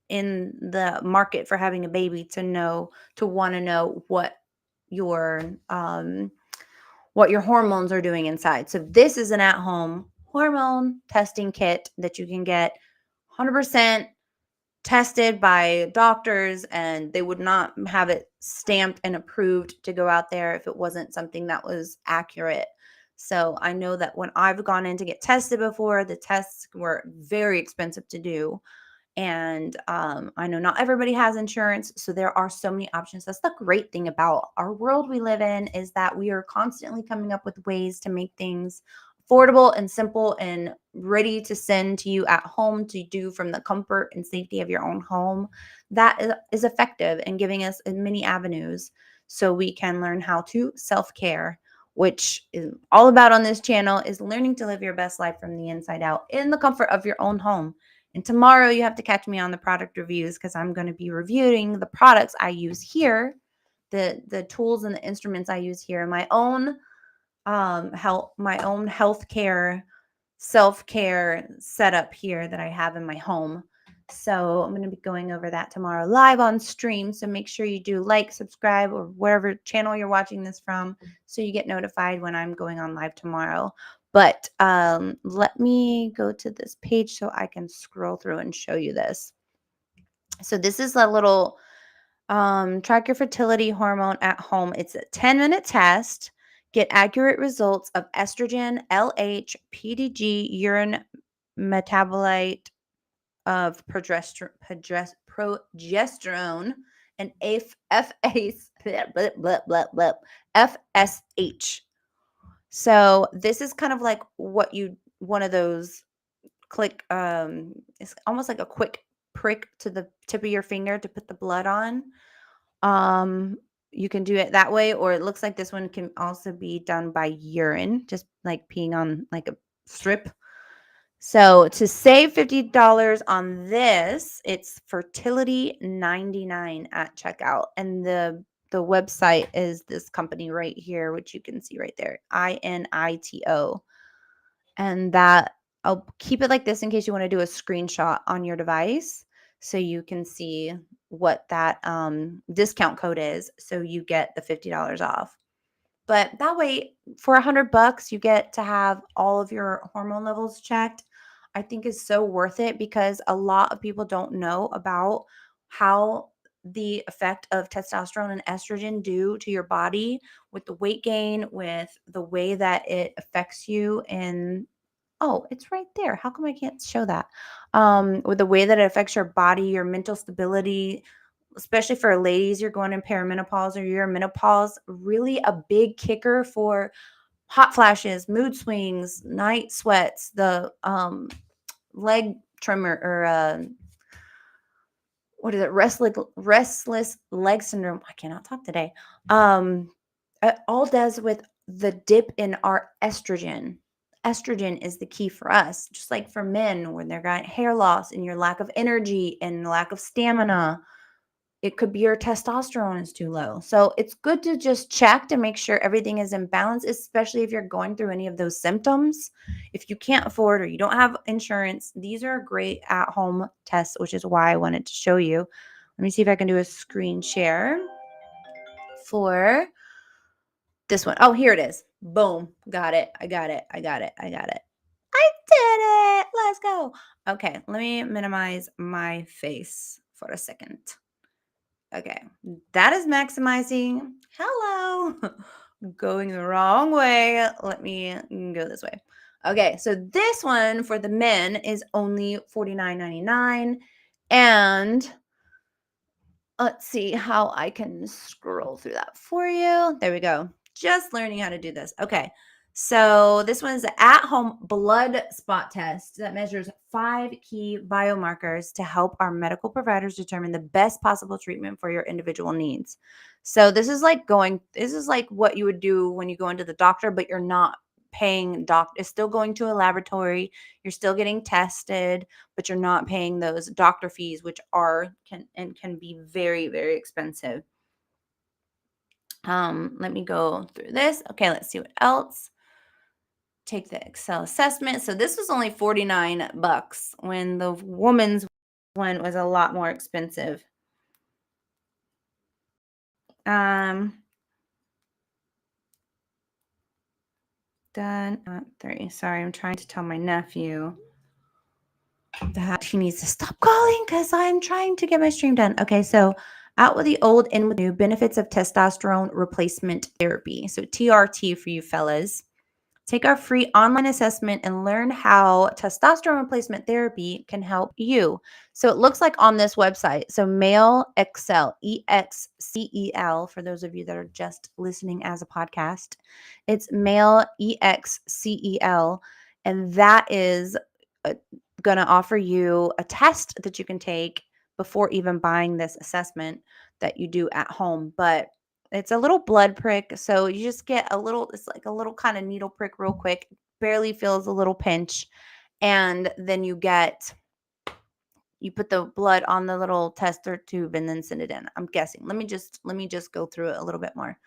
in the market for having a baby to want to know what your hormones are doing inside. So this is an at-home hormone testing kit that you can get 100% tested by doctors, and they would not have it stamped and approved to go out there if it wasn't something that was accurate. So I know that when I've gone in to get tested before, the tests were very expensive to do. And I know not everybody has insurance, so there are so many options. That's the great thing about our world we live in, is that we are constantly coming up with ways to make things affordable and simple and ready to send to you at home to do from the comfort and safety of your own home. That is effective in giving us many avenues so we can learn how to self-care, which is all about on this channel, is learning to live your best life from the inside out in the comfort of your own home. And tomorrow you have to catch me on the product reviews, because I'm going to be reviewing the products I use here, the tools and the instruments I use here, my own healthcare, self-care setup here that I have in my home. So I'm going to be going over that tomorrow live on stream. So make sure you do like, subscribe, or whatever channel you're watching this from, so you get notified when I'm going on live tomorrow. But let me go to this page so I can scroll through and show you this. So this is a little track your fertility hormone at home. It's a 10-minute test. Get accurate results of estrogen, LH, PDG, urine metabolite of progesterone, and FSH. So this is kind of like one of those click, it's almost like a quick prick to the tip of your finger to put the blood on. Um, you can do it that way, or it looks like this one can also be done by urine, just like peeing on like a strip. So to save $50 on this, it's fertility.99 at checkout. And the website is this company right here, which you can see right there, INITO. And that I'll keep it like this in case you want to do a screenshot on your device so you can see what that discount code is, so you get the $50 off. But that way, for $100, you get to have all of your hormone levels checked. I think is so worth it because a lot of people don't know about how the effect of testosterone and estrogen do to your body with the weight gain, with the way that it affects you in. Oh, it's right there. How come I can't show that? With the way that it affects your body, your mental stability, especially for ladies, you're going in perimenopause or you're in menopause, really a big kicker for hot flashes, mood swings, night sweats, the leg tremor, or what is it? Restless leg syndrome. I cannot talk today. It all does with the dip in our estrogen. Estrogen is the key for us, just like for men when they're got hair loss and your lack of energy and lack of stamina. It could be your testosterone is too low. So it's good to just check to make sure everything is in balance, especially if you're going through any of those symptoms. If you can't afford or you don't have insurance, these are great at-home tests, which is why I wanted to show you. Let me see if I can do a screen share for this one. Oh, here it is. Boom. Got it. I got it. I got it. I got it. I did it. Let's go. Okay. Let me minimize my face for a second. Okay. That is maximizing. Hello. Going the wrong way. Let me go this way. Okay. So this one for the men is only $49.99. And let's see how I can scroll through that for you. There we go. Just learning how to do this. Okay. So this one is an at-home blood spot test that measures 5 key biomarkers to help our medical providers determine the best possible treatment for your individual needs. So this is like what you would do when you go into the doctor, but you're not paying it's still going to a laboratory. You're still getting tested, but you're not paying those doctor fees, which can be very, very expensive. Let me go through this. Okay, let's see what else. Take the Excel assessment. So this was only $49 when the woman's one was a lot more expensive. Done at 3. Sorry, I'm trying to tell my nephew that he needs to stop calling because I'm trying to get my stream done. Okay, so out with the old, in with the new, benefits of testosterone replacement therapy. So TRT for you fellas. Take our free online assessment and learn how testosterone replacement therapy can help you. So it looks like on this website. So Male Excel, EXCEL, for those of you that are just listening as a podcast. It's Male EXCEL, and that is going to offer you a test that you can take before even buying this assessment that you do at home. But it's a little blood prick. So you just get it's like a little kind of needle prick real quick, barely feels a little pinch. And then you put the blood on the little tester tube and then send it in. I'm guessing. Let me just go through it a little bit more.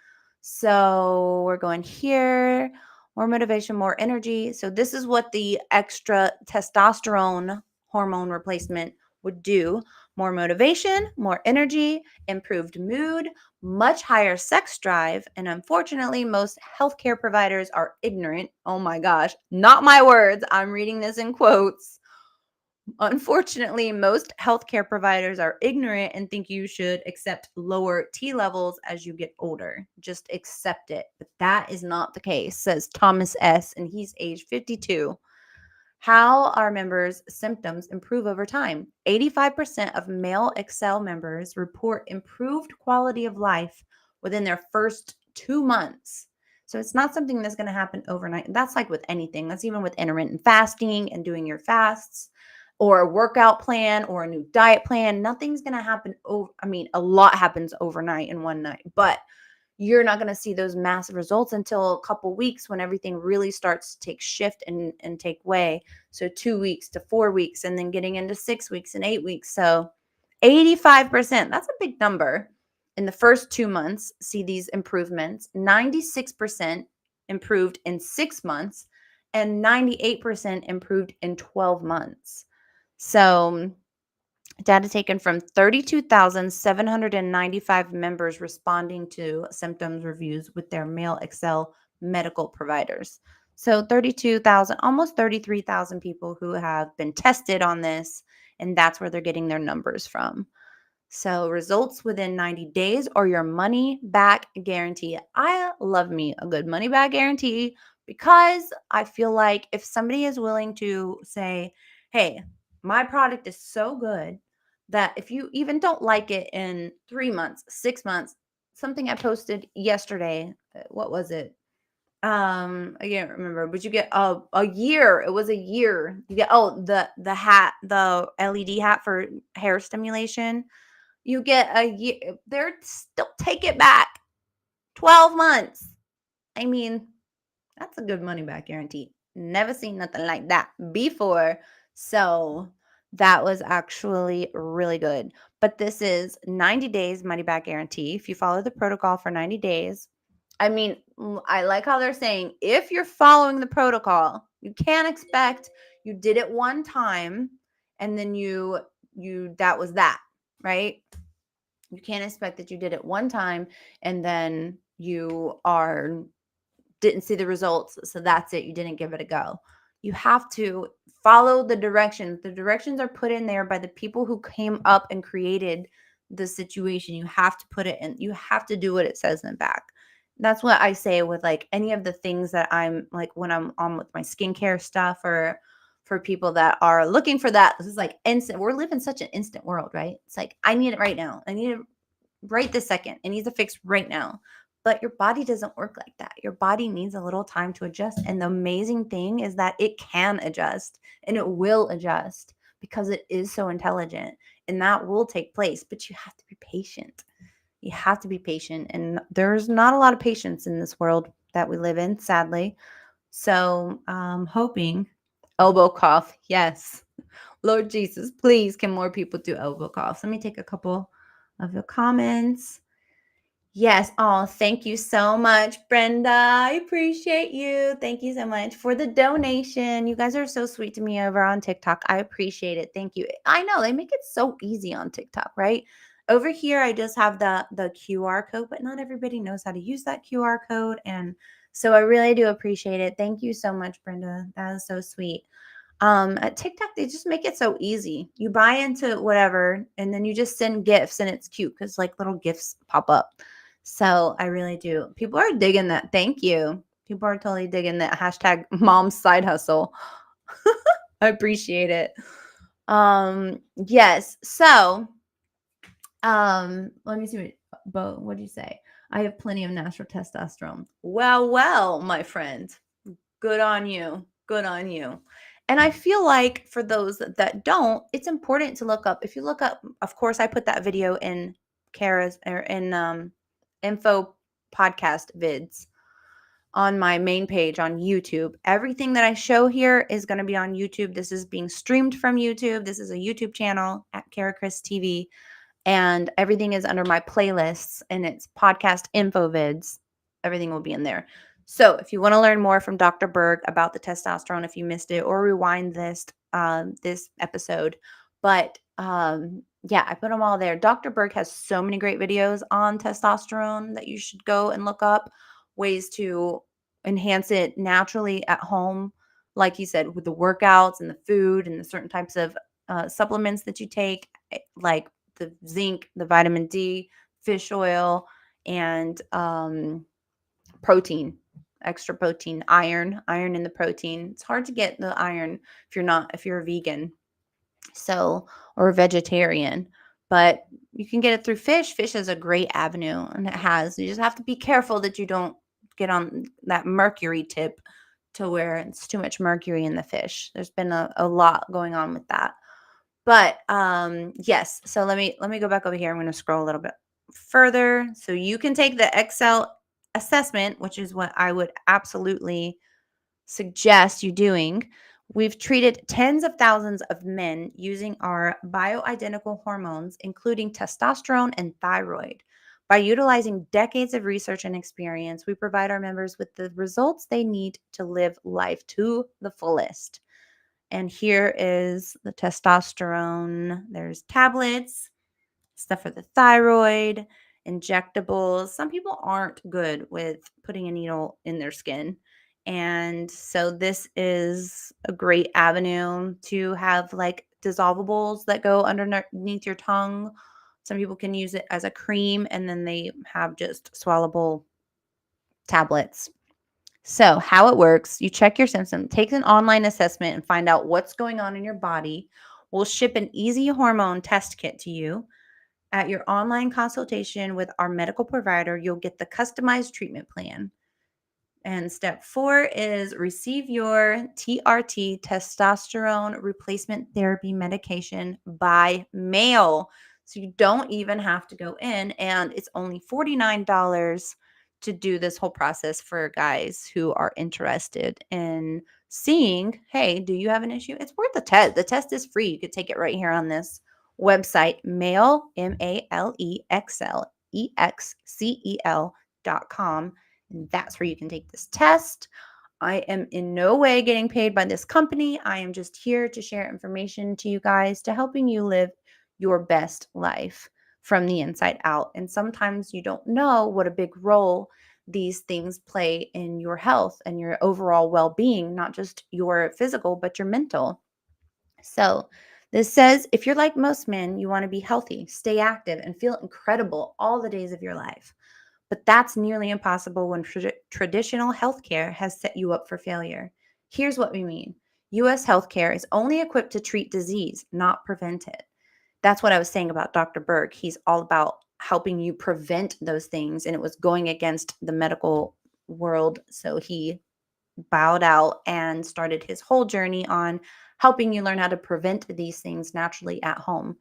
So we're going here, more motivation, more energy. So this is what the extra testosterone hormone replacement would do. More motivation, more energy, improved mood, much higher sex drive. And unfortunately, most healthcare providers are ignorant. Oh my gosh, not my words. I'm reading this in quotes. Unfortunately, most healthcare providers are ignorant and think you should accept lower T levels as you get older. Just accept it. But that is not the case, says Thomas S., and he's age 52. How our members' symptoms improve over time. 85% of male Excel members report improved quality of life within their first 2 months. So it's not something that's going to happen overnight. That's like with anything. That's even with intermittent fasting and doing your fasts or a workout plan or a new diet plan. Nothing's going to happen. A lot happens overnight in one night, but you're not going to see those massive results until a couple weeks when everything really starts to take shift and take way. So 2 weeks to 4 weeks, and then getting into 6 weeks and 8 weeks. So 85%, that's a big number. In the first 2 months, see these improvements. 96% improved in 6 months and 98% improved in 12 months. So data taken from 32,795 members responding to symptoms reviews with their male Excel medical providers. So 32,000, almost 33,000 people who have been tested on this, and that's where they're getting their numbers from. So results within 90 days or your money back guarantee. I love me a good money back guarantee because I feel like if somebody is willing to say, hey, my product is so good that if you even don't like it in 3 months, 6 months, something I posted yesterday, what was it? I can't remember, but you get a year. It was a year. You get the hat, the LED hat for hair stimulation. You get a year. They're still take it back. 12 months. I mean, that's a good money back guarantee. Never seen nothing like that before. So that was actually really good. But this is 90 days money back guarantee. If you follow the protocol for 90 days, I mean, I like how they're saying if you're following the protocol, you can't expect you did it one time and then you that was that, right? You can't expect that you did it one time and then didn't see the results. So that's it. You didn't give it a go. You have to follow the directions. The directions are put in there by the people who came up and created the situation. You have to put it in. You have to do what it says in the back. That's what I say with like any of the things that I'm like when I'm on with my skincare stuff or for people that are looking for that. This is like instant. We're living such an instant world, right? It's like, I need it right now. I need it right this second. It needs a fix right now. But your body doesn't work like that. Your body needs a little time to adjust. And the amazing thing is that it can adjust and it will adjust because it is so intelligent and that will take place. But you have to be patient. You have to be patient. And there's not a lot of patience in this world that we live in, sadly. So hoping elbow cough. Yes. Lord Jesus, please, can more people do elbow coughs? Let me take a couple of the comments. Yes. Oh, thank you so much, Brenda. I appreciate you. Thank you so much for the donation. You guys are so sweet to me over on TikTok. I appreciate it. Thank you. I know they make it so easy on TikTok, right? Over here, I just have the QR code, but not everybody knows how to use that QR code. And so I really do appreciate it. Thank you so much, Brenda. That is so sweet. At TikTok, they just make it so easy. You buy into whatever, and then you just send gifts, and it's cute because like little gifts pop up. So I really do. People are digging that. Thank you. People are totally digging that hashtag mom's side hustle. I appreciate it. Yes. So, let me see what do you say? I have plenty of natural testosterone. Well, my friend. Good on you. Good on you. And I feel like for those that don't, it's important to look up. If you look up, of course, I put that video in Kara's or in info podcast vids on my main page on YouTube. Everything that I show here is going to be on YouTube. This is being streamed from YouTube. This is a YouTube channel at Kara Chris TV. And everything is under my playlists and it's podcast info vids. Everything will be in there. So if you want to learn more from Dr. Berg about the testosterone, if you missed it, or rewind this episode, but yeah, I put them all there. Dr. Berg has so many great videos on testosterone that you should go and look up ways to enhance it naturally at home. Like he said, with the workouts and the food and the certain types of supplements that you take, like the zinc, the vitamin D, fish oil, and protein. extra protein, iron in the protein. It's hard to get the iron if you're a vegan. So, or a vegetarian, but you can get it through fish. Fish is a great avenue, and you just have to be careful that you don't get on that mercury tip to where it's too much mercury in the fish. There's been a lot going on with that. But yes, so let me go back over here. I'm going to scroll a little bit further. So you can take the Excel assessment, which is what I would absolutely suggest you doing. We've treated tens of thousands of men using our bioidentical hormones, including testosterone and thyroid. By utilizing decades of research and experience, we provide our members with the results they need to live life to the fullest. And here is the testosterone. There's tablets, stuff for the thyroid, injectables. Some people aren't good with putting a needle in their skin. And so this is a great avenue to have like dissolvables that go underneath your tongue. Some people can use it as a cream, and then they have just swallowable tablets. So how it works, you check your symptoms, take an online assessment and find out what's going on in your body. We'll ship an easy hormone test kit to you. At your online consultation with our medical provider, you'll get the customized treatment plan. And step 4 is receive your TRT, testosterone replacement therapy medication, by mail. So you don't even have to go in, and it's only $49 to do this whole process for guys who are interested in seeing, hey, do you have an issue? It's worth the test. The test is free. You could take it right here on this website, Mail, MALEXCEL.com. And that's where you can take this test. I am in no way getting paid by this company. I am just here to share information to you guys, to helping you live your best life from the inside out. And sometimes you don't know what a big role these things play in your health and your overall well-being, not just your physical, but your mental. So this says, if you're like most men, you want to be healthy, stay active, and feel incredible all the days of your life. But that's nearly impossible when traditional healthcare has set you up for failure. Here's what we mean. U.S. healthcare is only equipped to treat disease, not prevent it. That's what I was saying about Dr. Berg. He's all about helping you prevent those things, and it was going against the medical world. So he bowed out and started his whole journey on helping you learn how to prevent these things naturally at home.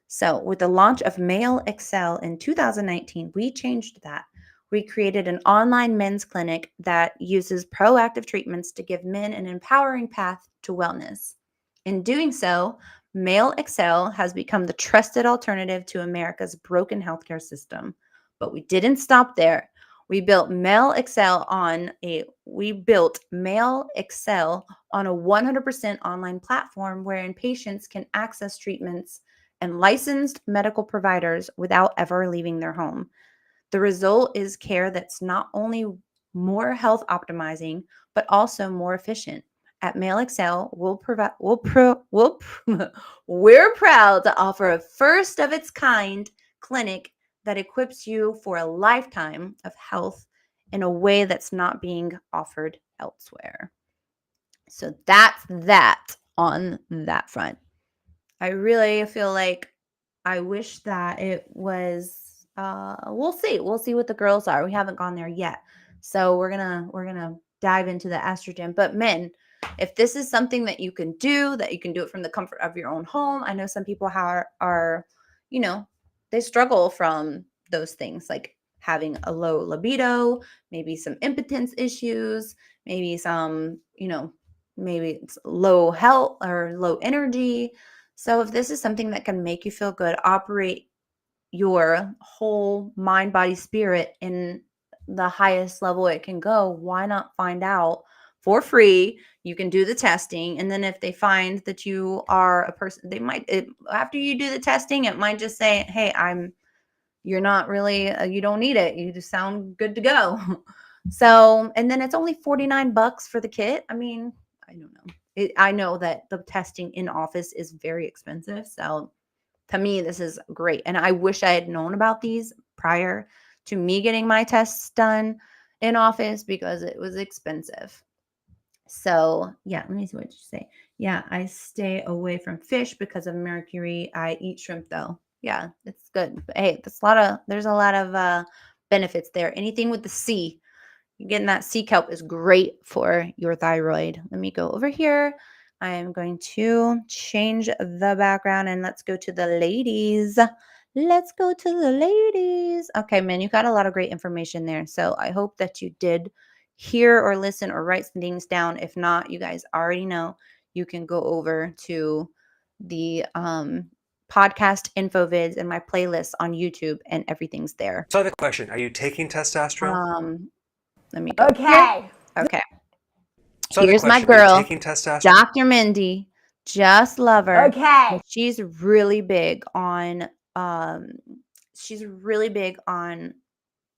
So with the launch of Male Excel in 2019, we changed that. We created an online men's clinic that uses proactive treatments to give men an empowering path to wellness. In doing so, Male Excel has become the trusted alternative to America's broken healthcare system. But we didn't stop there. We built Male Excel on a 100% online platform wherein patients can access treatments and licensed medical providers without ever leaving their home. The result is care that's not only more health optimizing, but also more efficient. At Male Excel, we're proud to offer a first of its kind clinic that equips you for a lifetime of health in a way that's not being offered elsewhere. So that's that on that front. I really feel like I wish that it was we'll see what the girls are. We haven't gone there yet. So we're gonna dive into the estrogen. But men, if this is something that you can do it from the comfort of your own home. I know some people are they struggle from those things, like having a low libido, maybe some impotence issues, maybe some, maybe it's low health or low energy. So if this is something that can make you feel good, operate your whole mind, body, spirit in the highest level it can go, why not find out for free? You can do the testing, and then if they find that you are a person, after you do the testing, it might just say, hey, you're not really, you don't need it. You just sound good to go. So, and then it's only $49 for the kit. I mean, I don't know. I know that the testing in office is very expensive. So to me, this is great. And I wish I had known about these prior to me getting my tests done. in office because it was expensive. So yeah, let me see what you say. Yeah, I stay away from fish because of mercury. I eat shrimp though. Yeah, it's good. But hey, there's a lot of benefits there. Anything with the sea, getting that sea kelp is great for your thyroid. Let me go over here. I am going to change the background and let's go to the ladies. Let's go to the ladies. Okay, man, you got a lot of great information there. So I hope that you did hear or listen or write some things down. If not, you guys already know you can go over to the podcast info vids and my playlist on YouTube and everything's there. So I have a question. Are you taking testosterone? Let me go. Okay. Here. Okay. So here's my girl. Are you girl, taking testosterone? Dr. Mindy. Just love her. Okay. She's really big on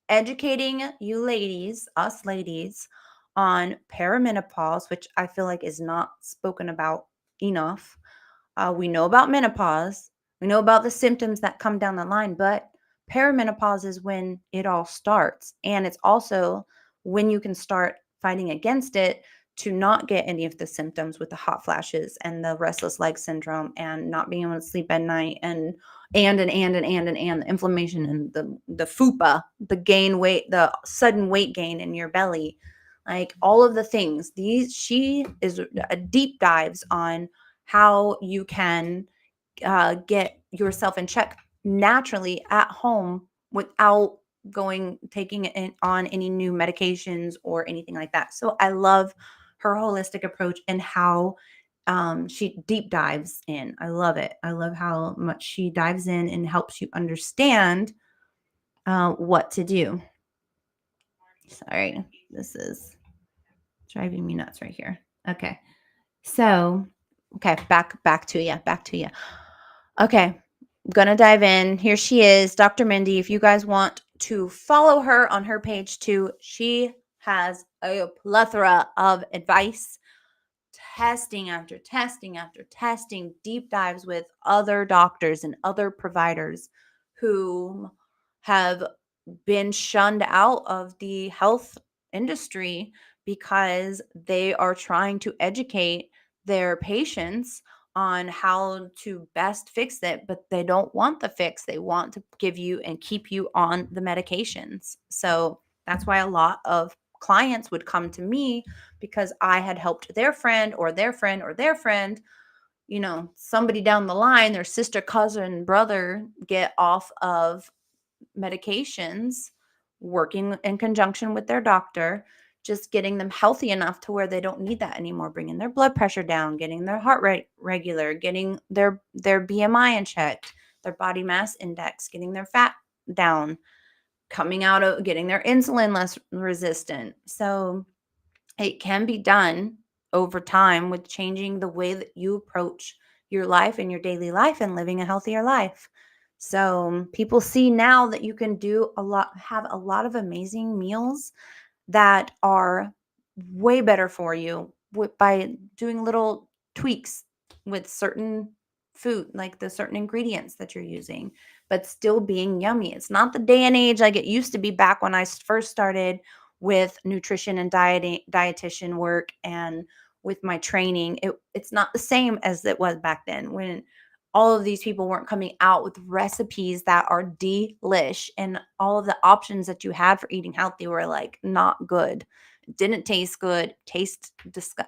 educating you ladies, us ladies, on perimenopause, which I feel like is not spoken about enough. We know about menopause. We know about the symptoms that come down the line, but perimenopause is when it all starts. And it's also when you can start fighting against it to not get any of the symptoms with the hot flashes and the restless leg syndrome and not being able to sleep at night and the inflammation and the fupa, the gain weight, the sudden weight gain in your belly, like all of the things. She is a deep dives on how you can get yourself in check naturally at home without taking on any new medications or anything like that. So I love her holistic approach and how she deep dives in. I love it. I love how much she dives in and helps you understand what to do. Sorry, this is driving me nuts right here. Okay. So, okay, back to you. Okay, I'm gonna dive in. Here she is, Dr. Mindy. If you guys want to follow her on her page too, she has a plethora of advice, testing after testing after testing, deep dives with other doctors and other providers who have been shunned out of the health industry because they are trying to educate their patients on how to best fix it, but they don't want the fix. They want to give you and keep you on the medications. So that's why a lot of clients would come to me because I had helped their friend or their friend or their friend, somebody down the line, their sister, cousin, brother, get off of medications, working in conjunction with their doctor, just getting them healthy enough to where they don't need that anymore, bringing their blood pressure down, getting their heart rate regular, getting their BMI in check, their body mass index, getting their fat down, coming out of getting their insulin less resistant. So it can be done over time with changing the way that you approach your life and your daily life and living a healthier life. So people see now that you can have a lot of amazing meals that are way better for you by doing little tweaks with certain food, like the certain ingredients that you're using, but still being yummy. It's not the day and age like it used to be back when I first started with nutrition and dietitian work and with my training. It's not the same as it was back then when all of these people weren't coming out with recipes that are delish, and all of the options that you had for eating healthy were like not good. It didn't taste good.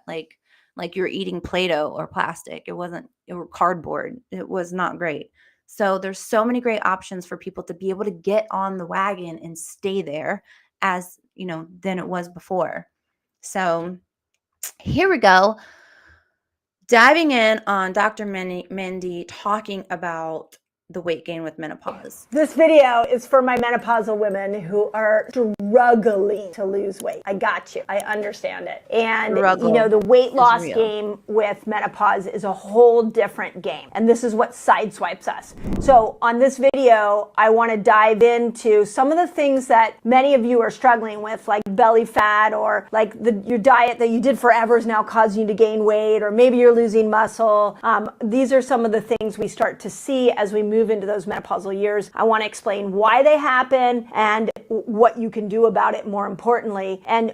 Like you're eating Play-Doh or plastic. It wasn't, or cardboard. It was not great. So there's so many great options for people to be able to get on the wagon and stay there as, than it was before. So here we go. Diving in on Dr. Mindy talking about the weight gain with menopause. This video is for my menopausal women who are struggling to lose weight. I got you. I understand it. And the weight loss game with menopause is a whole different game. And this is what sideswipes us. So on this video, I want to dive into some of the things that many of you are struggling with, like belly fat, or like your diet that you did forever is now causing you to gain weight, or maybe you're losing muscle. These are some of the things we start to see as we move move into those menopausal years. I want to explain why they happen and what you can do about it, more importantly. And,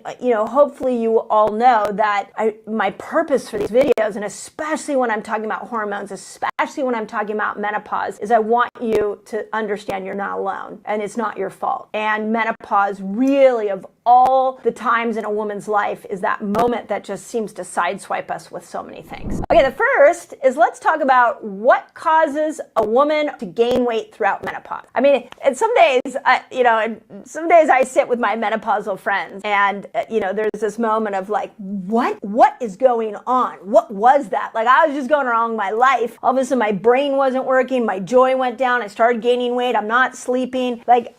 hopefully you all know that my purpose for these videos, and especially when I'm talking about hormones, especially when I'm talking about menopause, is I want you to understand you're not alone and it's not your fault. And menopause really, of all the times in a woman's life, is that moment that just seems to sideswipe us with so many things. Okay, the first is, let's talk about what causes a woman to gain weight throughout menopause. I mean, and some days I sit with my menopausal friends and, there's this moment of like, what is going on? What was that? Like, I was just going along my life. All of a sudden my brain wasn't working. My joy went down. I started gaining weight. I'm not sleeping. Like,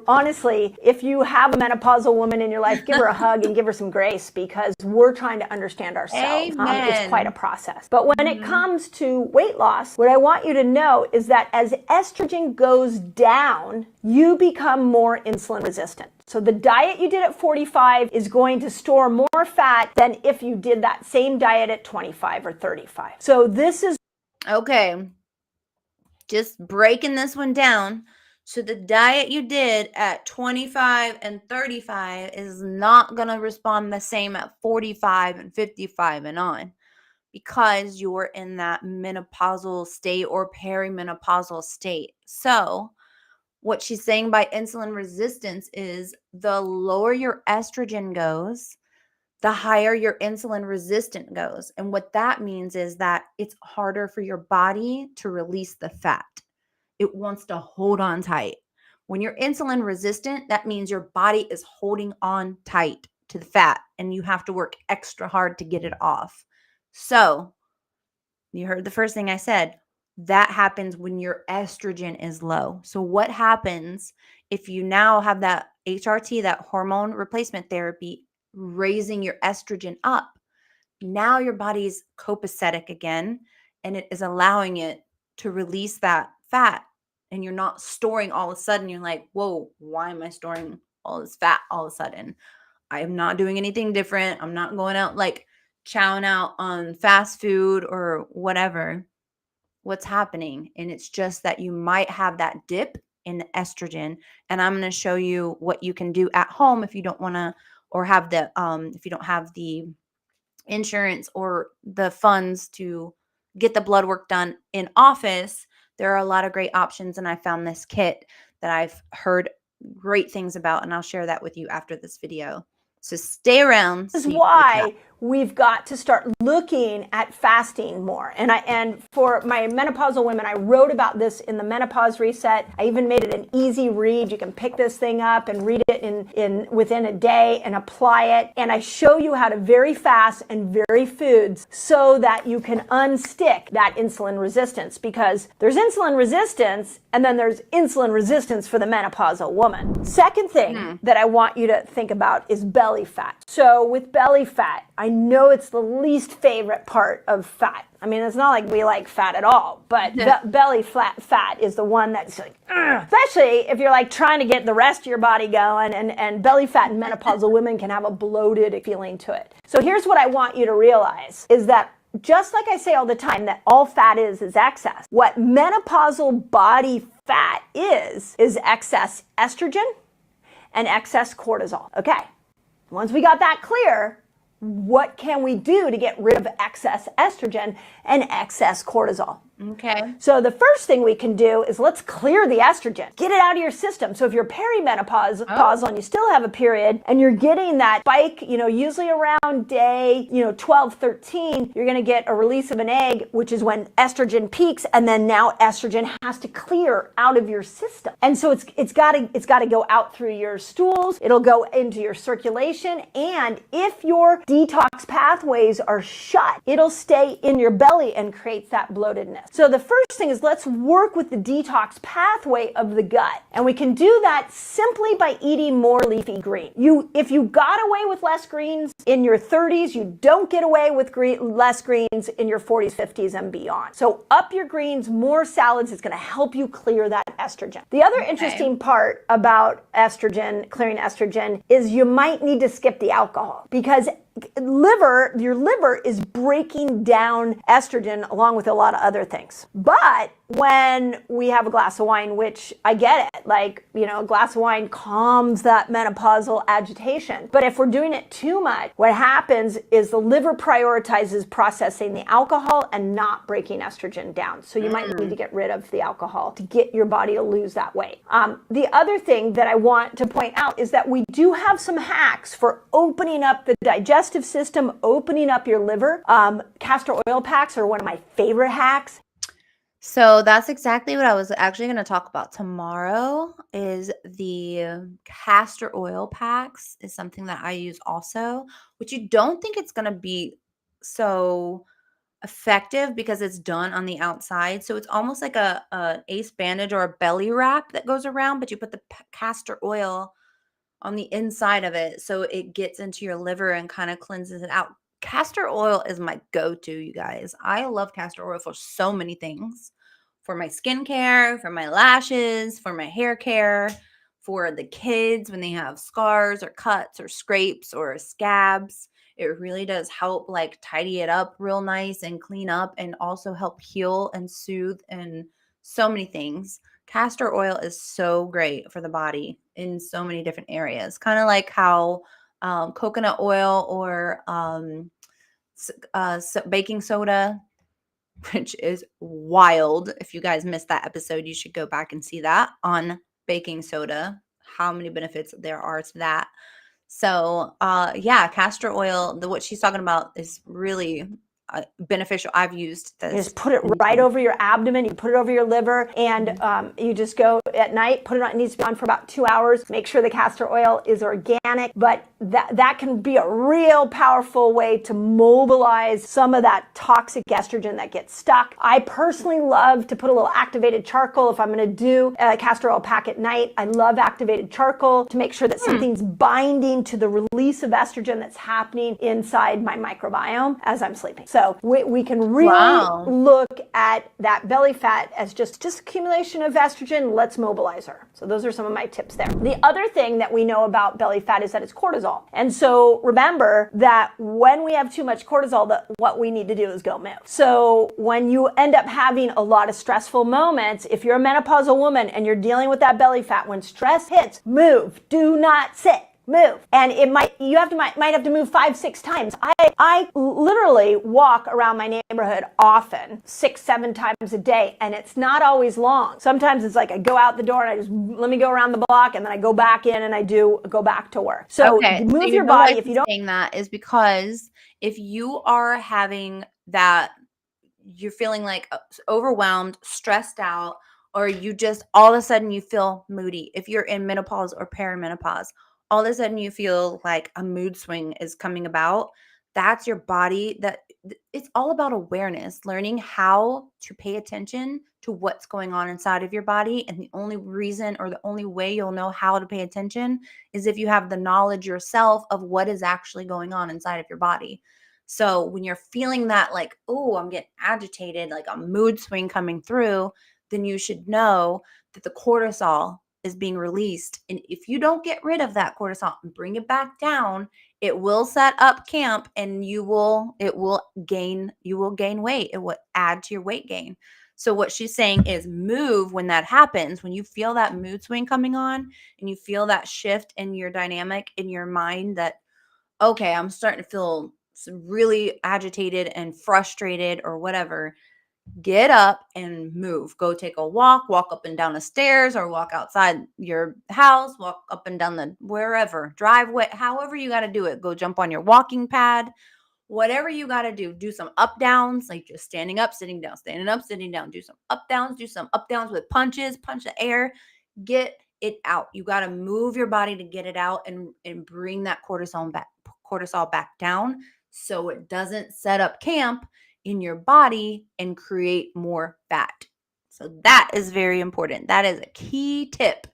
honestly, if you have a menopausal woman in your life, give her a hug and give her some grace, because we're trying to understand ourselves. It's quite a process. But when it comes to weight loss, what I want you to know is that as estrogen goes down, you become more insulin resistant. So the diet you did at 45 is going to store more fat than if you did that same diet at 25 or 35. So this is... Okay. Just breaking this one down. So the diet you did at 25 and 35 is not going to respond the same at 45 and 55 and on, because you're in that menopausal state or perimenopausal state. So what she's saying by insulin resistance is the lower your estrogen goes, the higher your insulin resistant goes. And what that means is that it's harder for your body to release the fat. It wants to hold on tight. When you're insulin resistant, that means your body is holding on tight to the fat and you have to work extra hard to get it off. So you heard the first thing I said. That happens when your estrogen is low. So what happens if you now have that HRT, that hormone replacement therapy, raising your estrogen up? Now your body's copacetic again, and it is allowing it to release that fat. And you're not storing all of a sudden. You're like, whoa, why am I storing all this fat all of a sudden? I am not doing anything different. I'm not going out like chowing out on fast food or whatever. What's happening? And it's just that you might have that dip in estrogen. And I'm going to show you what you can do at home if you don't want to, or have the, if you don't have the insurance or the funds to get the blood work done in office. There are a lot of great options, and I found this kit that I've heard great things about, and I'll share that with you after this video. So stay around. This is why we've got to start looking at fasting more. And for my menopausal women, I wrote about this in the Menopause Reset. I even made it an easy read. You can pick this thing up and read it in within a day and apply it. And I show you how to vary fast and vary foods so that you can unstick that insulin resistance, because there's insulin resistance and then there's insulin resistance for the menopausal woman. Second thing that I want you to think about is belly fat. So with belly fat, I know it's the least favorite part of fat. I mean, it's not like we like fat at all, but belly fat is the one that's like, especially if you're like trying to get the rest of your body going, and belly fat in menopausal women can have a bloated feeling to it. So here's what I want you to realize is that, just like I say all the time, that all fat is excess. What menopausal body fat is excess estrogen and excess cortisol. Okay, once we got that clear, what can we do to get rid of excess estrogen and excess cortisol? Okay. So the first thing we can do is let's clear the estrogen. Get it out of your system. So if you're perimenopausal and you still have a period and you're getting that spike, usually around day, 12, 13, you're going to get a release of an egg, which is when estrogen peaks, and then now estrogen has to clear out of your system. And so it's got to go out through your stools. It'll go into your circulation, and if your detox pathways are shut, it'll stay in your belly and creates that bloatedness. So the first thing is let's work with the detox pathway of the gut. And we can do that simply by eating more leafy green. If you got away with less greens in your 30s, you don't get away with less greens in your 40s, 50s, and beyond. So up your greens, more salads is going to help you clear that estrogen. The other interesting part about estrogen, clearing estrogen, is you might need to skip the alcohol, because your liver is breaking down estrogen along with a lot of other things. But when we have a glass of wine, which I get it. Like, you know, a glass of wine calms that menopausal agitation. But if we're doing it too much, what happens is the liver prioritizes processing the alcohol and not breaking estrogen down. So you might need to get rid of the alcohol to get your body to lose that weight. The other thing that I want to point out is that we do have some hacks for opening up the digestive system, opening up your liver. Castor oil packs are one of my favorite hacks. So that's exactly what I was actually going to talk about tomorrow. Is the castor oil packs is something that I use also, which you don't think it's going to be so effective because it's done on the outside. So it's almost like a ace bandage or a belly wrap that goes around, but you put the castor oil on the inside of it so it gets into your liver and kind of cleanses it out. Castor oil is my go-to, you guys. I love castor oil for so many things. For my skincare, for my lashes, for my hair care, for the kids when they have scars or cuts or scrapes or scabs. It really does help like tidy it up real nice and clean up and also help heal and soothe and so many things. Castor oil is so great for the body in so many different areas. Kind of like how coconut oil or baking soda, which is wild. If you guys missed that episode, you should go back and see that on baking soda, how many benefits there are to that. So yeah, castor oil, what she's talking about is really beneficial. I've used this. You just put it right over your abdomen. You put it over your liver, and you just go at night, put it on. It needs to be on for about 2 hours. Make sure the castor oil is organic, but that can be a real powerful way to mobilize some of that toxic estrogen that gets stuck. I personally love to put a little activated charcoal if I'm going to do a castor oil pack at night. I love activated charcoal to make sure that something's binding to the release of estrogen that's happening inside my microbiome as I'm sleeping. So we can really look at that belly fat as just accumulation of estrogen. Let's mobilize her. So those are some of my tips there. The other thing that we know about belly fat is that it's cortisol. And so remember that when we have too much cortisol, what we need to do is go move. So when you end up having a lot of stressful moments, if you're a menopausal woman and you're dealing with that belly fat, when stress hits, move. Do not sit. Move. And it might have to move 5-6 times. I literally walk around my neighborhood often, 6-7 times a day, and it's not always long. Sometimes it's like I go out the door and I just let me go around the block, and then I go back in and I go back to work. So move your body. If you don't, saying that is because if you are having that, you're feeling like overwhelmed, stressed out, or you just all of a sudden you feel moody. If you're in menopause or perimenopause, all of a sudden you feel like a mood swing is coming about. That's your body. It's all about awareness, learning how to pay attention to what's going on inside of your body. And the only reason or the only way you'll know how to pay attention is if you have the knowledge yourself of what is actually going on inside of your body. So when you're feeling that like, oh, I'm getting agitated, like a mood swing coming through, then you should know that the cortisol is being released. And if you don't get rid of that cortisol and bring it back down, it will set up camp and you will gain weight. It will add to your weight gain. So what she's saying is move when that happens, when you feel that mood swing coming on and you feel that shift in your dynamic in your mind that, okay, I'm starting to feel really agitated and frustrated or whatever. Get up and move. Go take a walk up and down the stairs or walk outside your house, walk up and down the wherever, driveway, however you got to do it. Go jump on your walking pad, whatever you got to do. Do some up downs, like just standing up, sitting down, standing up, sitting down. Do some up downs with punches, punch the air, get it out. You got to move your body to get it out and bring that cortisol back down so it doesn't set up camp in your body and create more fat. So that is very important. That is a key tip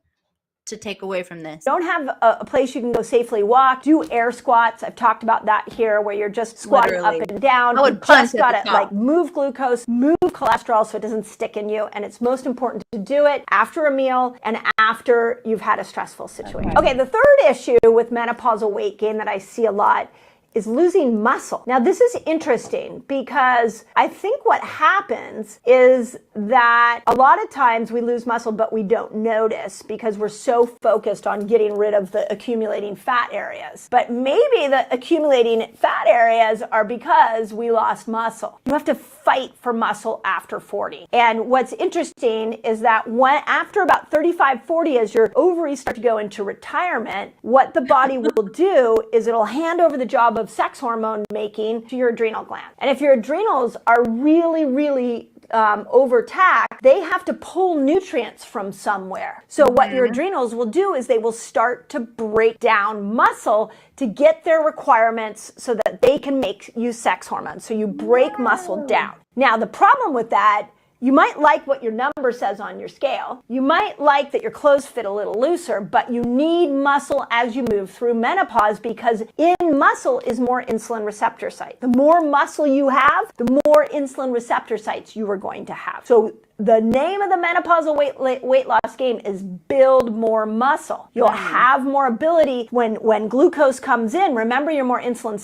to take away from this. Don't have a place you can go safely walk. Do air squats. I've talked about that here, where you're just squatting up and down. I would punch just got to like move glucose, move cholesterol so it doesn't stick in you. And it's most important to do it after a meal and after you've had a stressful situation. Okay, the third issue with menopausal weight gain that I see a lot is losing muscle. Now, this is interesting because I think what happens is that a lot of times we lose muscle, but we don't notice because we're so focused on getting rid of the accumulating fat areas. But maybe the accumulating fat areas are because we lost muscle. You have to fight for muscle after 40. And what's interesting is that after about 35, 40, as your ovaries start to go into retirement, what the body will do is it'll hand over the job of sex hormone making to your adrenal gland. And if your adrenals are really, really overtaxed, they have to pull nutrients from somewhere. So what your adrenals will do is they will start to break down muscle to get their requirements so that they can make you sex hormones. So you break muscle down. Now, the problem with that, you might like what your number says on your scale. You might like that your clothes fit a little looser, but you need muscle as you move through menopause because in muscle is more insulin receptor sites. The more muscle you have, the more insulin receptor sites you are going to have. So the name of the menopausal weight loss game is build more muscle. You'll have more ability when glucose comes in. Remember, you're more insulin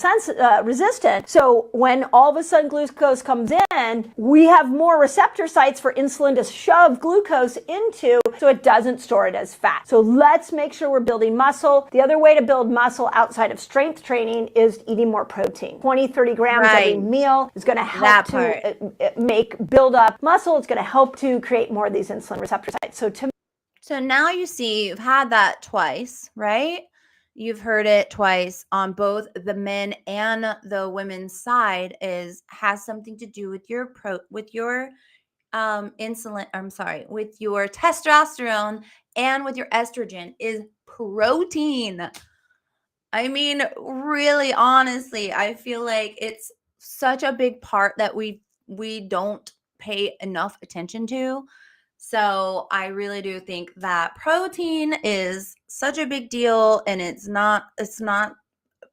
resistant. So when all of a sudden glucose comes in, we have more receptor sites for insulin to shove glucose into so it doesn't store it as fat. So let's make sure we're building muscle. The other way to build muscle outside of strength training is eating more protein. 20, 30 grams every meal is going to help to build up muscle. It's going to help to create more of these insulin receptor sites. So now you see you've had that twice, right? You've heard it twice on both the men and the women's side has something to do with your with your testosterone and with your estrogen is protein. I mean, really, honestly, I feel like it's such a big part that we don't pay enough attention to. So I really do think that protein is such a big deal and it's not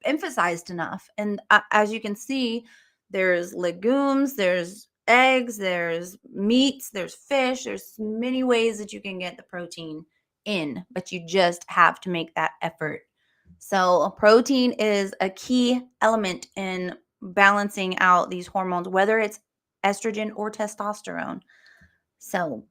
emphasized enough. And as you can see, there's legumes, there's eggs, there's meats, there's fish, there's many ways that you can get the protein in, but you just have to make that effort. So protein is a key element in balancing out these hormones, whether it's estrogen or testosterone. So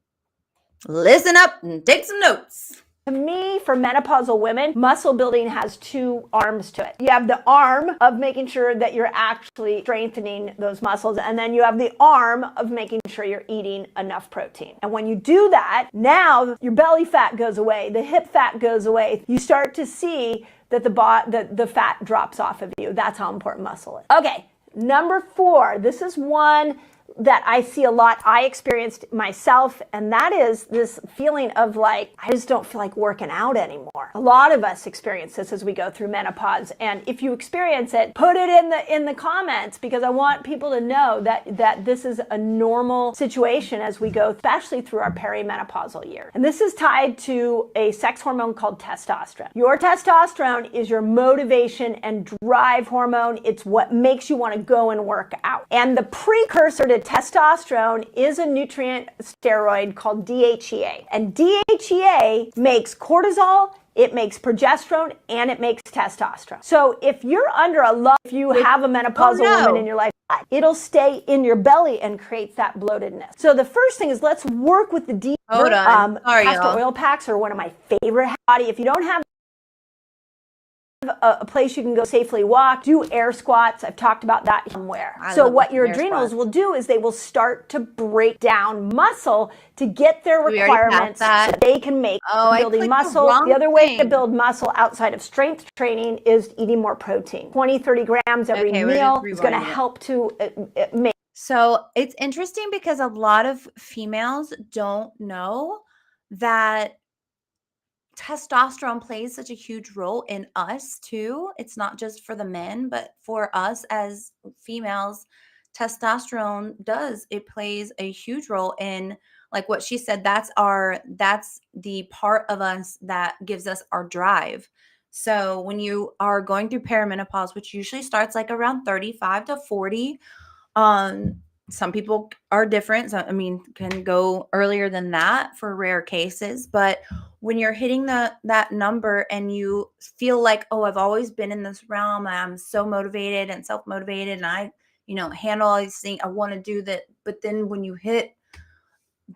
listen up and take some notes. To me, for menopausal women, muscle building has two arms to it. You have the arm of making sure that you're actually strengthening those muscles, and then you have the arm of making sure you're eating enough protein. And when you do that, now your belly fat goes away, the hip fat goes away. You start to see that the fat drops off of you. That's how important muscle is. Okay, number 4. This is one that I see a lot. I experienced myself, and that is this feeling of like, I just don't feel like working out anymore. A lot of us experience this as we go through menopause, and if you experience it, put it in the comments, because I want people to know that this is a normal situation as we go, especially through our perimenopausal year. And this is tied to a sex hormone called testosterone. Your testosterone is your motivation and drive hormone. It's what makes you want to go and work out. And the precursor to testosterone is a nutrient steroid called DHEA. And DHEA makes cortisol, it makes progesterone, and it makes testosterone. So if you're under a lot, if you have a menopausal woman in your life, it'll stay in your belly and create that bloatedness. So the first thing is, let's work with the castor oil packs are one of my favorite. If you don't have a place you can go safely walk, do air squats. I've talked about that somewhere. So what your adrenals will do is they will start to break down muscle to get their requirements so they can make building muscle. The other way to build muscle outside of strength training is eating more protein. 20, 30 grams every meal is going to help to make. So it's interesting because a lot of females don't know that testosterone plays such a huge role in us too. It's not just for the men, but for us as females, testosterone it plays a huge role in, like what she said, that's the part of us that gives us our drive. So when you are going through perimenopause, which usually starts like around 35 to 40, Some people are different. So, I mean, can go earlier than that for rare cases. But when you're hitting that number and you feel like, oh, I've always been in this realm, I'm so motivated and self-motivated, and I, handle all these things, I want to do that. But then when you hit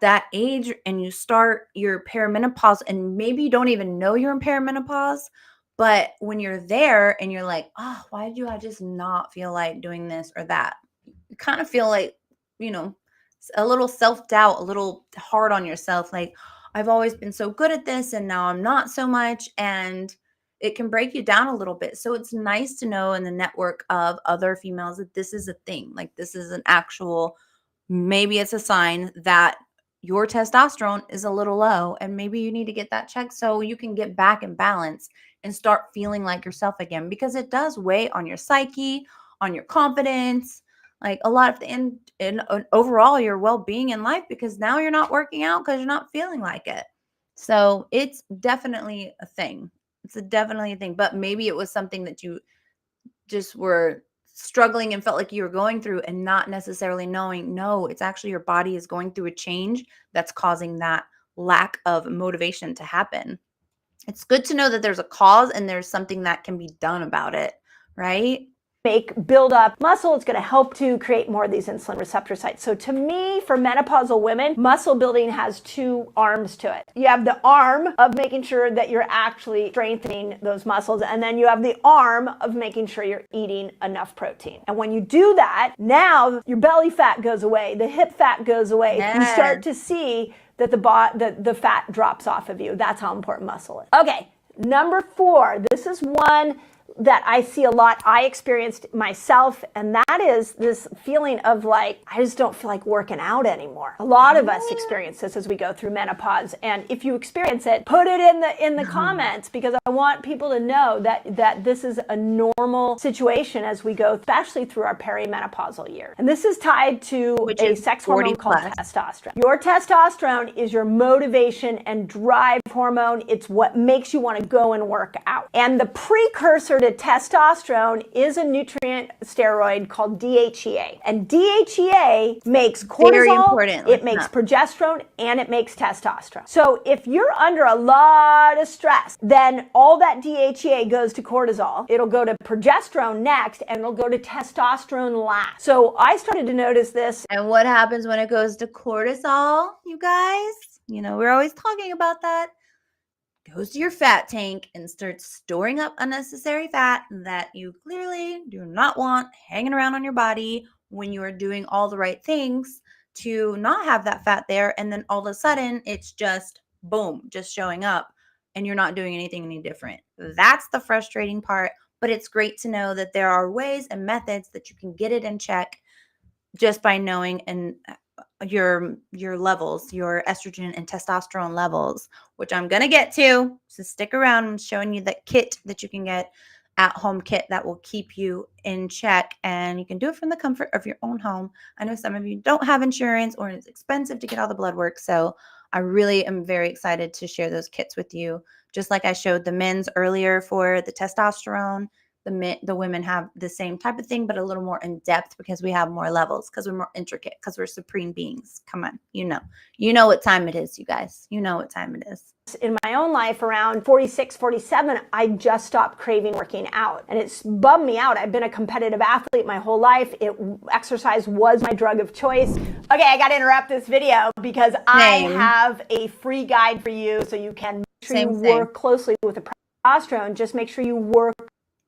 that age and you start your perimenopause, and maybe you don't even know you're in perimenopause, but when you're there and you're like, oh, why do I just not feel like doing this or that? You kind of feel like, a little self-doubt, a little hard on yourself. Like, I've always been so good at this and now I'm not so much. And it can break you down a little bit. So it's nice to know in the network of other females that this is a thing. Like, this is an actual, maybe it's a sign that your testosterone is a little low and maybe you need to get that checked so you can get back in balance and start feeling like yourself again, because it does weigh on your psyche, on your confidence, like a lot of the and overall your well-being in life, because now you're not working out because you're not feeling like it. So it's definitely a thing. Definitely a thing. But maybe it was something that you just were struggling and felt like you were going through and not necessarily knowing, no, it's actually your body is going through a change that's causing that lack of motivation to happen. It's good to know that there's a cause and there's something that can be done about it, right? Build up muscle. It's going to help to create more of these insulin receptor sites. So to me, for menopausal women, muscle building has two arms to it. You have the arm of making sure that you're actually strengthening those muscles, and then you have the arm of making sure you're eating enough protein. And when you do that, now your belly fat goes away, the hip fat goes away. Yes. You start to see that the fat drops off of you. That's how important muscle is. Okay, number 4. This is one that I see a lot. I experienced myself, and that is this feeling of like, I just don't feel like working out anymore. A lot of us experience this as we go through menopause, and if you experience it, put it in the comments, because I want people to know that this is a normal situation as we go, especially through our perimenopausal years. And this is tied to a sex hormone called testosterone. Your testosterone is your motivation and drive hormone. It's what makes you want to go and work out. And the precursor to testosterone is a nutrient steroid called DHEA. And DHEA makes cortisol, it makes progesterone, and it makes testosterone. So if you're under a lot of stress, then all that DHEA goes to cortisol. It'll go to progesterone next, and it'll go to testosterone last. So I started to notice this. And what happens when it goes to cortisol, you guys? We're always talking about that. Goes to your fat tank and starts storing up unnecessary fat that you clearly do not want hanging around on your body when you are doing all the right things to not have that fat there. And then all of a sudden it's just boom, just showing up, and you're not doing anything any different. That's the frustrating part. But it's great to know that there are ways and methods that you can get it in check just by knowing and your levels, your estrogen and testosterone levels, which I'm going to get to. So stick around. I'm showing you that kit that you can get, at-home kit that will keep you in check, and you can do it from the comfort of your own home. I know some of you don't have insurance, or it's expensive to get all the blood work, so I really am very excited to share those kits with you. Just like I showed the men's earlier for the testosterone, the women have the same type of thing, but a little more in depth, because we have more levels, because we're more intricate, because we're supreme beings. Come on, you know what time it is, you guys. You know what time it is. In my own life, around 46, 47, I just stopped craving working out, and it's bummed me out. I've been a competitive athlete my whole life. Exercise was my drug of choice. Okay, I got to interrupt this video because I have a free guide for you, so you can make sure you work closely with the testosterone. Just make sure you work.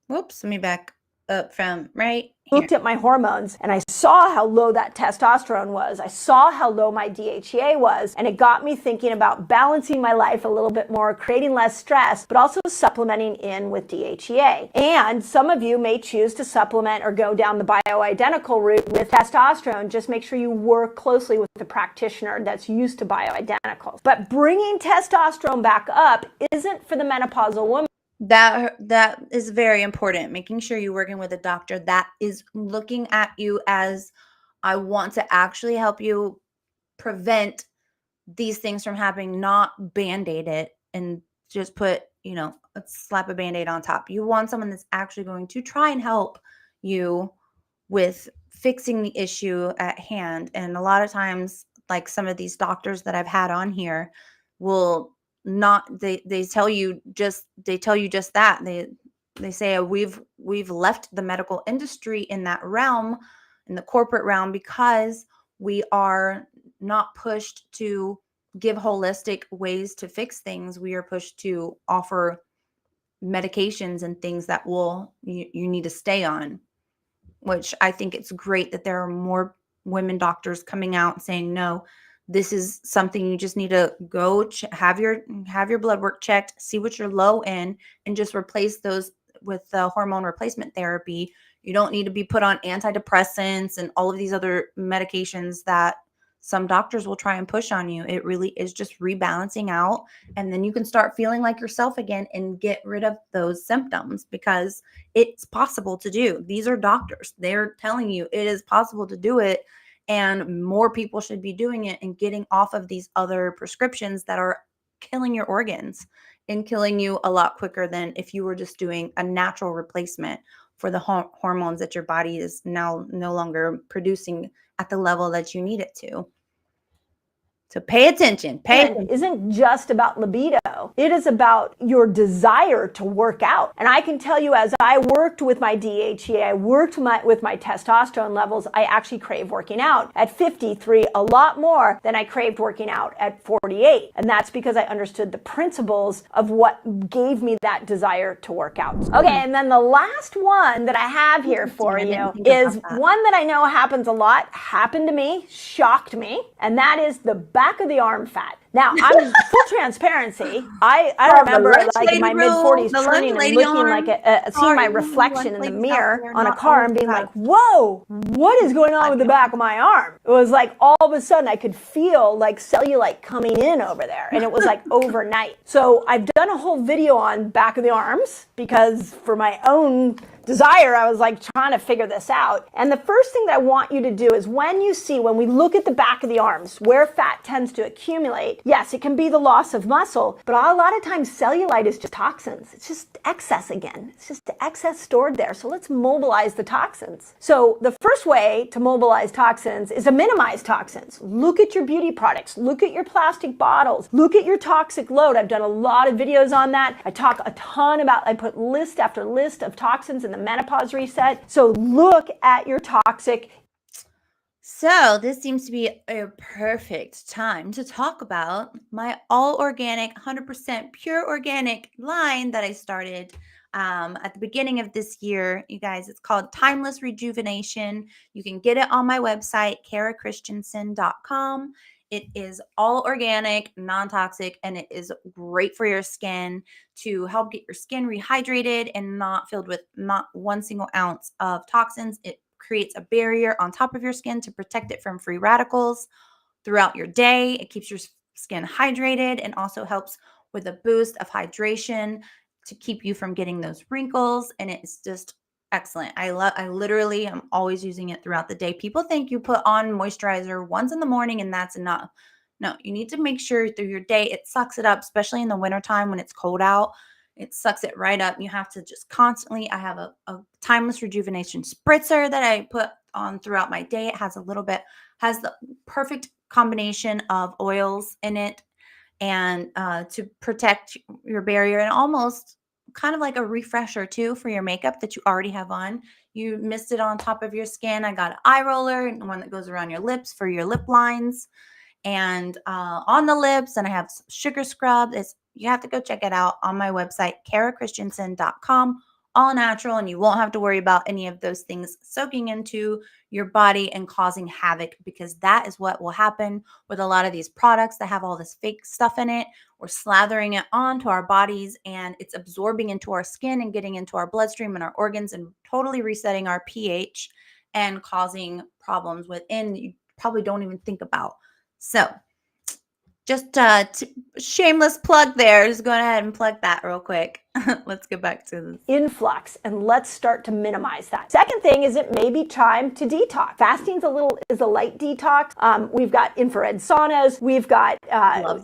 Whoops, let me back up from right here. Looked at my hormones, and I saw how low that testosterone was. I saw how low my DHEA was, and it got me thinking about balancing my life a little bit more, creating less stress, but also supplementing in with DHEA. And some of you may choose to supplement or go down the bioidentical route with testosterone. Just make sure you work closely with the practitioner that's used to bioidenticals. But bringing testosterone back up isn't for the menopausal woman. That is very important. Making sure you're working with a doctor that is looking at you as, I want to actually help you prevent these things from happening, not band-aid it and just put, slap a band-aid on top. You want someone that's actually going to try and help you with fixing the issue at hand. And a lot of times, like some of these doctors that I've had on here will not, they tell you just that. They say we've left the medical industry in that realm, in the corporate realm, because we are not pushed to give holistic ways to fix things. We are pushed to offer medications and things that you need to stay on, which I think it's great that there are more women doctors coming out saying, no, this is something you just need to go have your blood work checked, see what you're low in, and just replace those with the hormone replacement therapy. You don't need to be put on antidepressants and all of these other medications that some doctors will try and push on you. It really is just rebalancing out, and then you can start feeling like yourself again and get rid of those symptoms, because it's possible to do. These are doctors. They're telling you it is possible to do it, and more people should be doing it and getting off of these other prescriptions that are killing your organs and killing you a lot quicker than if you were just doing a natural replacement for the hormones that your body is now no longer producing at the level that you need it to. So pay attention. It isn't just about libido. It is about your desire to work out. And I can tell you, as I worked with my DHEA, I worked with my testosterone levels, I actually crave working out at 53 a lot more than I craved working out at 48. And that's because I understood the principles of what gave me that desire to work out. Okay, and then the last one that I have here for you is one that I know happens a lot, happened to me, shocked me, and that is the back of the arm fat. Now, I'm full transparency. I remember like in my mid-40s turning and looking like seeing my reflection in the mirror on a car and being like, whoa, what is going on with the back of my arm? It was like all of a sudden I could feel like cellulite coming in over there, and it was like overnight. So I've done a whole video on back of the arms because for my own desire, I was like trying to figure this out. And the first thing that I want you to do is when we look at the back of the arms, where fat tends to accumulate, yes, it can be the loss of muscle, but a lot of times cellulite is just toxins. It's just excess again. It's just the excess stored there. So let's mobilize the toxins. So the first way to mobilize toxins is to minimize toxins. Look at your beauty products. Look at your plastic bottles. Look at your toxic load. I've done a lot of videos on that. I talk a ton about, I put list after list of toxins in the menopause reset. So look at your toxic. So this seems to be a perfect time to talk about my all organic, 100% pure organic line that I started at the beginning of this year. You guys, it's called Timeless Rejuvenation. You can get it on my website, karachristiansen.com. It is all organic, non-toxic, and it is great for your skin to help get your skin rehydrated and not filled with not one single ounce of toxins. It creates a barrier on top of your skin to protect it from free radicals throughout your day. It keeps your skin hydrated and also helps with a boost of hydration to keep you from getting those wrinkles. And it's just excellent. I literally am always using it throughout the day. People think you put on moisturizer once in the morning and that's enough. No, you need to make sure through your day it sucks it up, especially in the wintertime when it's cold out. It sucks it right up. You have to just constantly, I have a Timeless Rejuvenation spritzer that I put on throughout my day. It has the perfect combination of oils in it and to protect your barrier, and almost kind of like a refresher too for your makeup that you already have on. You missed it on top of your skin. I got an eye roller and one that goes around your lips for your lip lines and on the lips. And I have some sugar scrub. You have to go check it out on my website, karachristiansen.com. All natural, and you won't have to worry about any of those things soaking into your body and causing havoc, because that is what will happen with a lot of these products that have all this fake stuff in it. We're slathering it onto our bodies and it's absorbing into our skin and getting into our bloodstream and our organs and totally resetting our pH and causing problems within you probably don't even think about. So just shameless plug there. Just go ahead and plug that real quick. let's get back to this influx, and let's start to minimize that. Second thing is it may be time to detox. Fasting is a light detox. We've got infrared saunas. We've got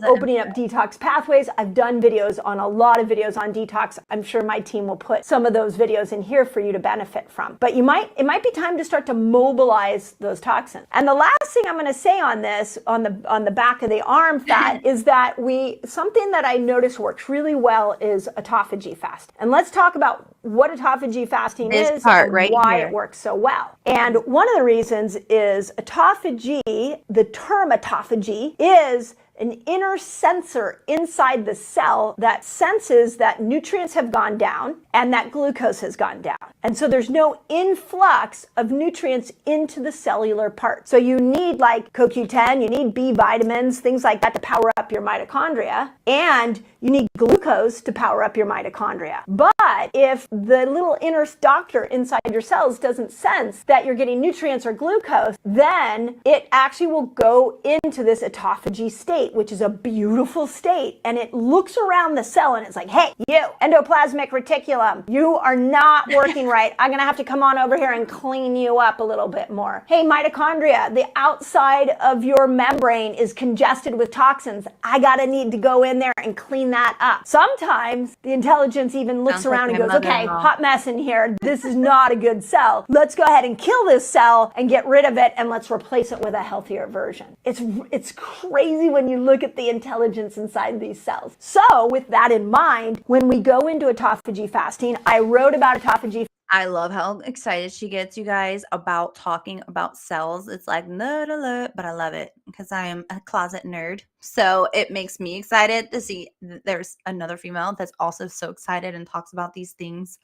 opening up detox pathways. I've done videos on a lot of videos on detox. I'm sure my team will put some of those videos in here for you to benefit from. But it might be time to start to mobilize those toxins. And the last thing I'm going to say on this, on the back of the arm fat, is that something that I noticed works really well is autophagy fast. And let's talk about what autophagy fasting is and why it works so well. And one of the reasons is autophagy, the term autophagy is an inner sensor inside the cell that senses that nutrients have gone down and that glucose has gone down. And so there's no influx of nutrients into the cellular part. So you need like CoQ10, you need B vitamins, things like that to power up your mitochondria, and you need glucose to power up your mitochondria. But if the little inner doctor inside your cells doesn't sense that you're getting nutrients or glucose, then it actually will go into this autophagy state, which is a beautiful state. And it looks around the cell and it's like, hey, you, endoplasmic reticulum, you are not working right. I'm going to have to come on over here and clean you up a little bit more. Hey, mitochondria, the outside of your membrane is congested with toxins. I need to go in there and clean that up. Sometimes the intelligence even looks around and goes, okay, hot mess in here. This is not a good cell. Let's go ahead and kill this cell and get rid of it, and let's replace it with a healthier version. It's crazy when you look at the intelligence inside these cells. So with that in mind, when we go into autophagy fasting, I wrote about autophagy. I love how excited she gets, you guys, about talking about cells. It's like, nerd, but I love it because I am a closet nerd. So it makes me excited to see there's another female that's also so excited and talks about these things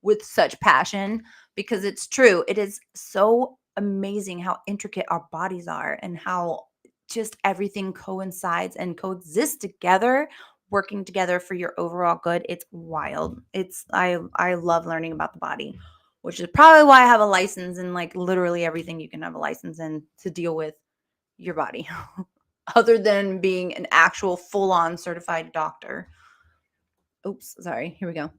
with such passion, because it's true. It is so amazing how intricate our bodies are and how just everything coincides and coexists together, working together for your overall good. It's wild. I love learning about the body, which is probably why I have a license in like literally everything you can have a license in to deal with your body, other than being an actual full-on certified doctor. Oops, sorry. Here we go.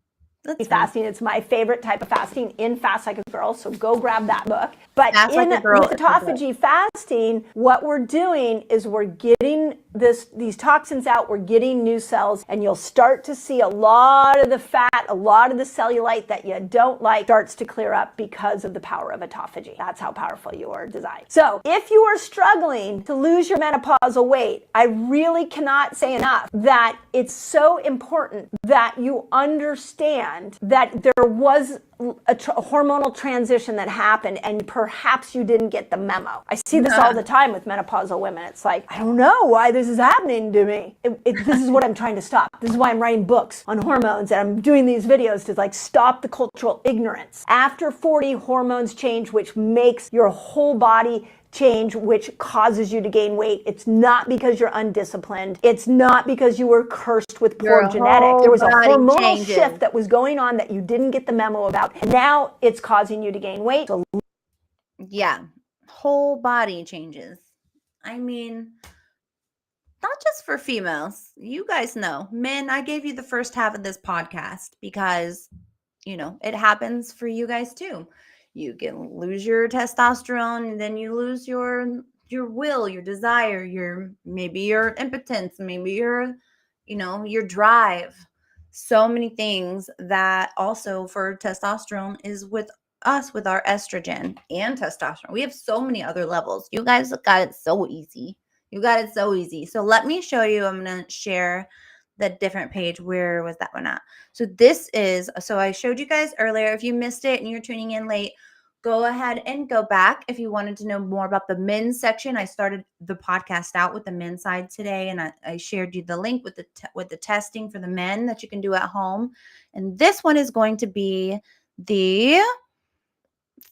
Fasting. It's my favorite type of fasting in Fast Like a Girl, so go grab that book. But with autophagy fasting, what we're doing is we're getting these toxins out, we're getting new cells, and you'll start to see a lot of the fat, a lot of the cellulite that you don't like starts to clear up because of the power of autophagy. That's how powerful you are designed. So if you are struggling to lose your menopausal weight, I really cannot say enough that it's so important that you understand that there was a hormonal transition that happened and perhaps you didn't get the memo. I see this all the time with menopausal women. It's like, I don't know why this is happening to me. This is what I'm trying to stop. This is why I'm writing books on hormones and I'm doing these videos to like stop the cultural ignorance. After 40, hormones change, which makes your whole body change, which causes you to gain weight. It's not because you're undisciplined. It's not because you were cursed with poor genetics. There was a hormonal shift that was going on that you didn't get the memo about. And now it's causing you to gain weight. So yeah, whole body changes. I mean, not just for females. You guys know, men, I gave you the first half of this podcast because, it happens for you guys too. You can lose your testosterone, and then you lose your will, your desire, maybe your impotence, maybe your drive. So many things that also for testosterone is with us, with our estrogen and testosterone. We have so many other levels. You guys got it so easy. So let me show you. I'm going to share the different page. Where was that one at? So I showed you guys earlier. If you missed it and you're tuning in late, go ahead and go back. If you wanted to know more about the men's section, I started the podcast out with the men's side today, and I shared you the link with the testing for the men that you can do at home. And this one is going to be the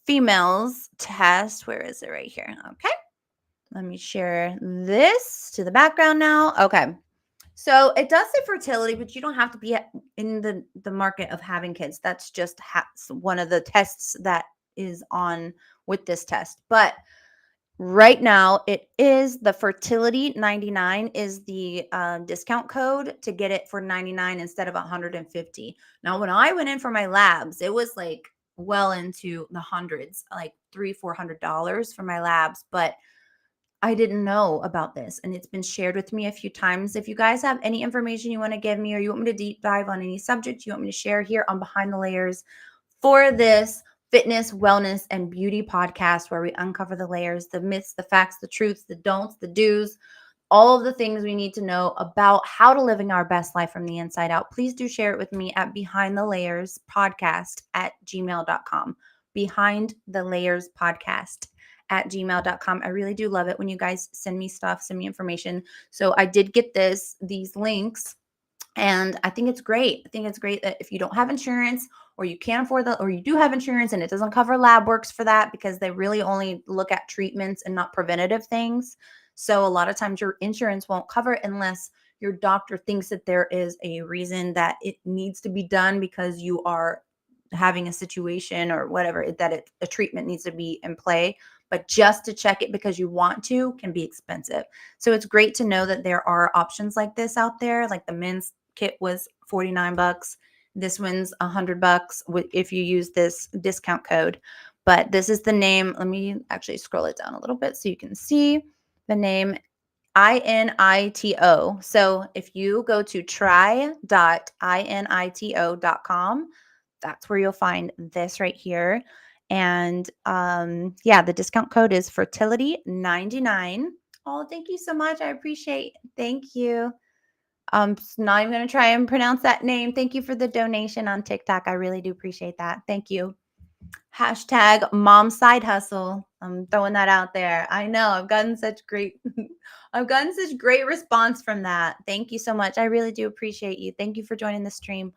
females test. Where is it? Right here. Okay. Let me share this to the background now. Okay. So it does say fertility, but you don't have to be in the market of having kids. That's just one of the tests that is on with this test. But Right now, it is the fertility 99 is the discount code to get it for 99 instead of 150. Now, when I went in for my labs, it was like well into the hundreds, like $300-400 for my labs, but I didn't know about this, and it's been shared with me a few times. If you guys have any information you want to give me, or you want me to deep dive on any subject you want me to share here on Behind the Layers for this fitness, wellness, and beauty podcast, where we uncover the layers, the myths, the facts, the truths, the don'ts, the do's, all of the things we need to know about how to living our best life from the inside out, please do share it with me at Behind the Layers podcast at gmail.com. Behind the Layers podcast at gmail.com. I really do love it when you guys send me stuff, send me information. So I did get these links, and I think it's great. I think it's great that if you don't have insurance, or you can't afford or you do have insurance and it doesn't cover lab works for that, because they really only look at treatments and not preventative things. So a lot of times your insurance won't cover it unless your doctor thinks that there is a reason that it needs to be done, because you are having a situation or whatever, that a treatment needs to be in play. But just to check it because you want to can be expensive. So it's great to know that there are options like this out there. Like the men's kit was $49. This one's $100 if you use this discount code. But this is the name. Let me actually scroll it down a little bit so you can see the name, INITO. So if you go to try.inito.com, that's where you'll find this right here. And the discount code is fertility99. Oh, thank you so much. I appreciate it. Thank you. Not even going to try and pronounce that name. Thank you for the donation on TikTok. I really do appreciate that. Thank you. Hashtag mom side hustle. I'm throwing that out there. I know I've gotten such great response from that. Thank you so much. I really do appreciate you. Thank you for joining the stream.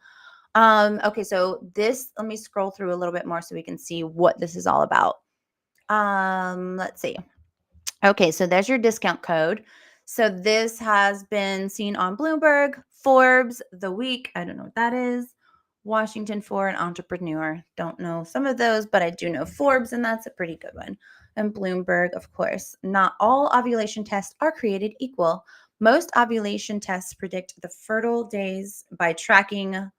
Okay, so let me scroll through a little bit more so we can see what this is all about. Let's see. Okay, so there's your discount code. So this has been seen on Bloomberg, Forbes, The Week. I don't know what that is. Washington for an Entrepreneur. Don't know some of those, but I do know Forbes, and that's a pretty good one. And Bloomberg, of course. Not all ovulation tests are created equal. Most ovulation tests predict the fertile days by tracking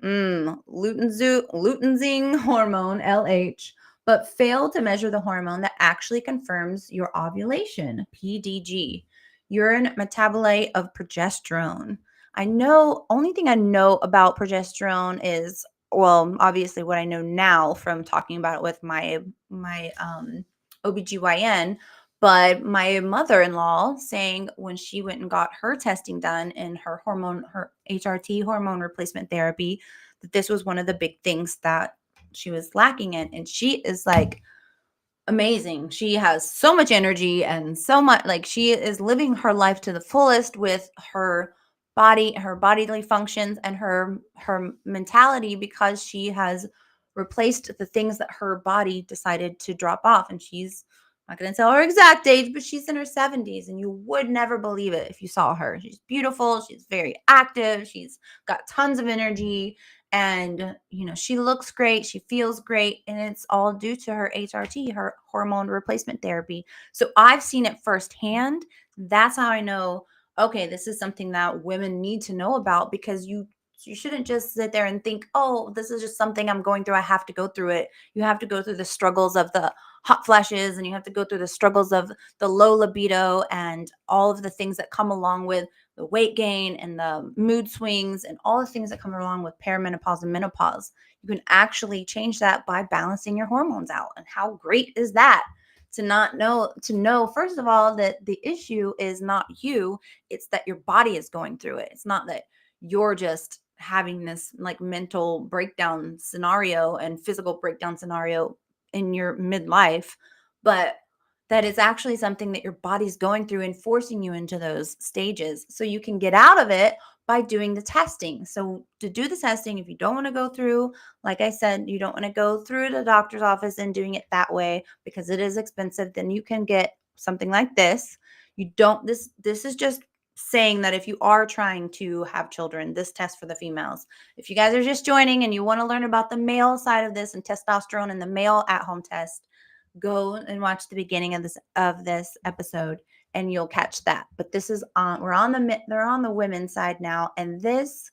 luteinizing hormone, LH, but fail to measure the hormone that actually confirms your ovulation, PDG, urine metabolite of progesterone. Only thing I know about progesterone is, well, obviously what I know now from talking about it with my OBGYN, but my mother-in-law saying when she went and got her testing done in her HRT, hormone replacement therapy, that this was one of the big things that she was lacking in. And she is like amazing. She has so much energy and so much, like, she is living her life to the fullest with her body, her bodily functions, and her mentality, because she has replaced the things that her body decided to drop off. And she's not going to tell her exact age, but she's in her 70s, and you would never believe it if you saw her. She's beautiful. She's very active. She's got tons of energy, and she looks great. She feels great, and it's all due to her HRT, her hormone replacement therapy. So I've seen it firsthand. That's how I know, okay, this is something that women need to know about, because you shouldn't just sit there and think, oh, this is just something I'm going through. I have to go through it. You have to go through the struggles of the hot flashes, and you have to go through the struggles of the low libido and all of the things that come along with the weight gain and the mood swings and all the things that come along with perimenopause and menopause. You can actually change that by balancing your hormones out. And how great is that? To know, first of all, that the issue is not you, it's that your body is going through it. It's not that you're just having this like mental breakdown scenario and physical breakdown scenario in your midlife, but that it's actually something that your body's going through and forcing you into those stages. So you can get out of it by doing the testing. So to do the testing, if you don't want to go through, like I said, you don't want to go through the doctor's office and doing it that way because it is expensive, then you can get something like this. This is just saying that if you are trying to have children, this test for the females. If you guys are just joining and you want to learn about the male side of this and testosterone and the male at-home test, go and watch the beginning of this episode and you'll catch that. But this is they're on the women's side now, and this,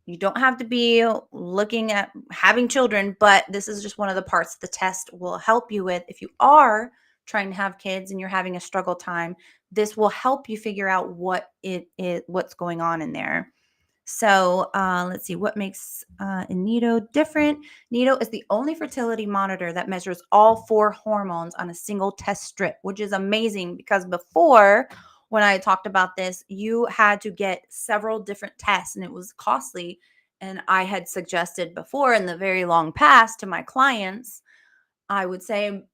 you don't have to be looking at having children, but this is just one of the parts the test will help you with. If you are trying to have kids and you're having a struggle time, this will help you figure out what's going on in there. So let's see, what makes Nido different? Nido is the only fertility monitor that measures all 4 hormones on a single test strip, which is amazing, because before, when I talked about this, you had to get several different tests and it was costly. And I had suggested before in the very long past to my clients, I would say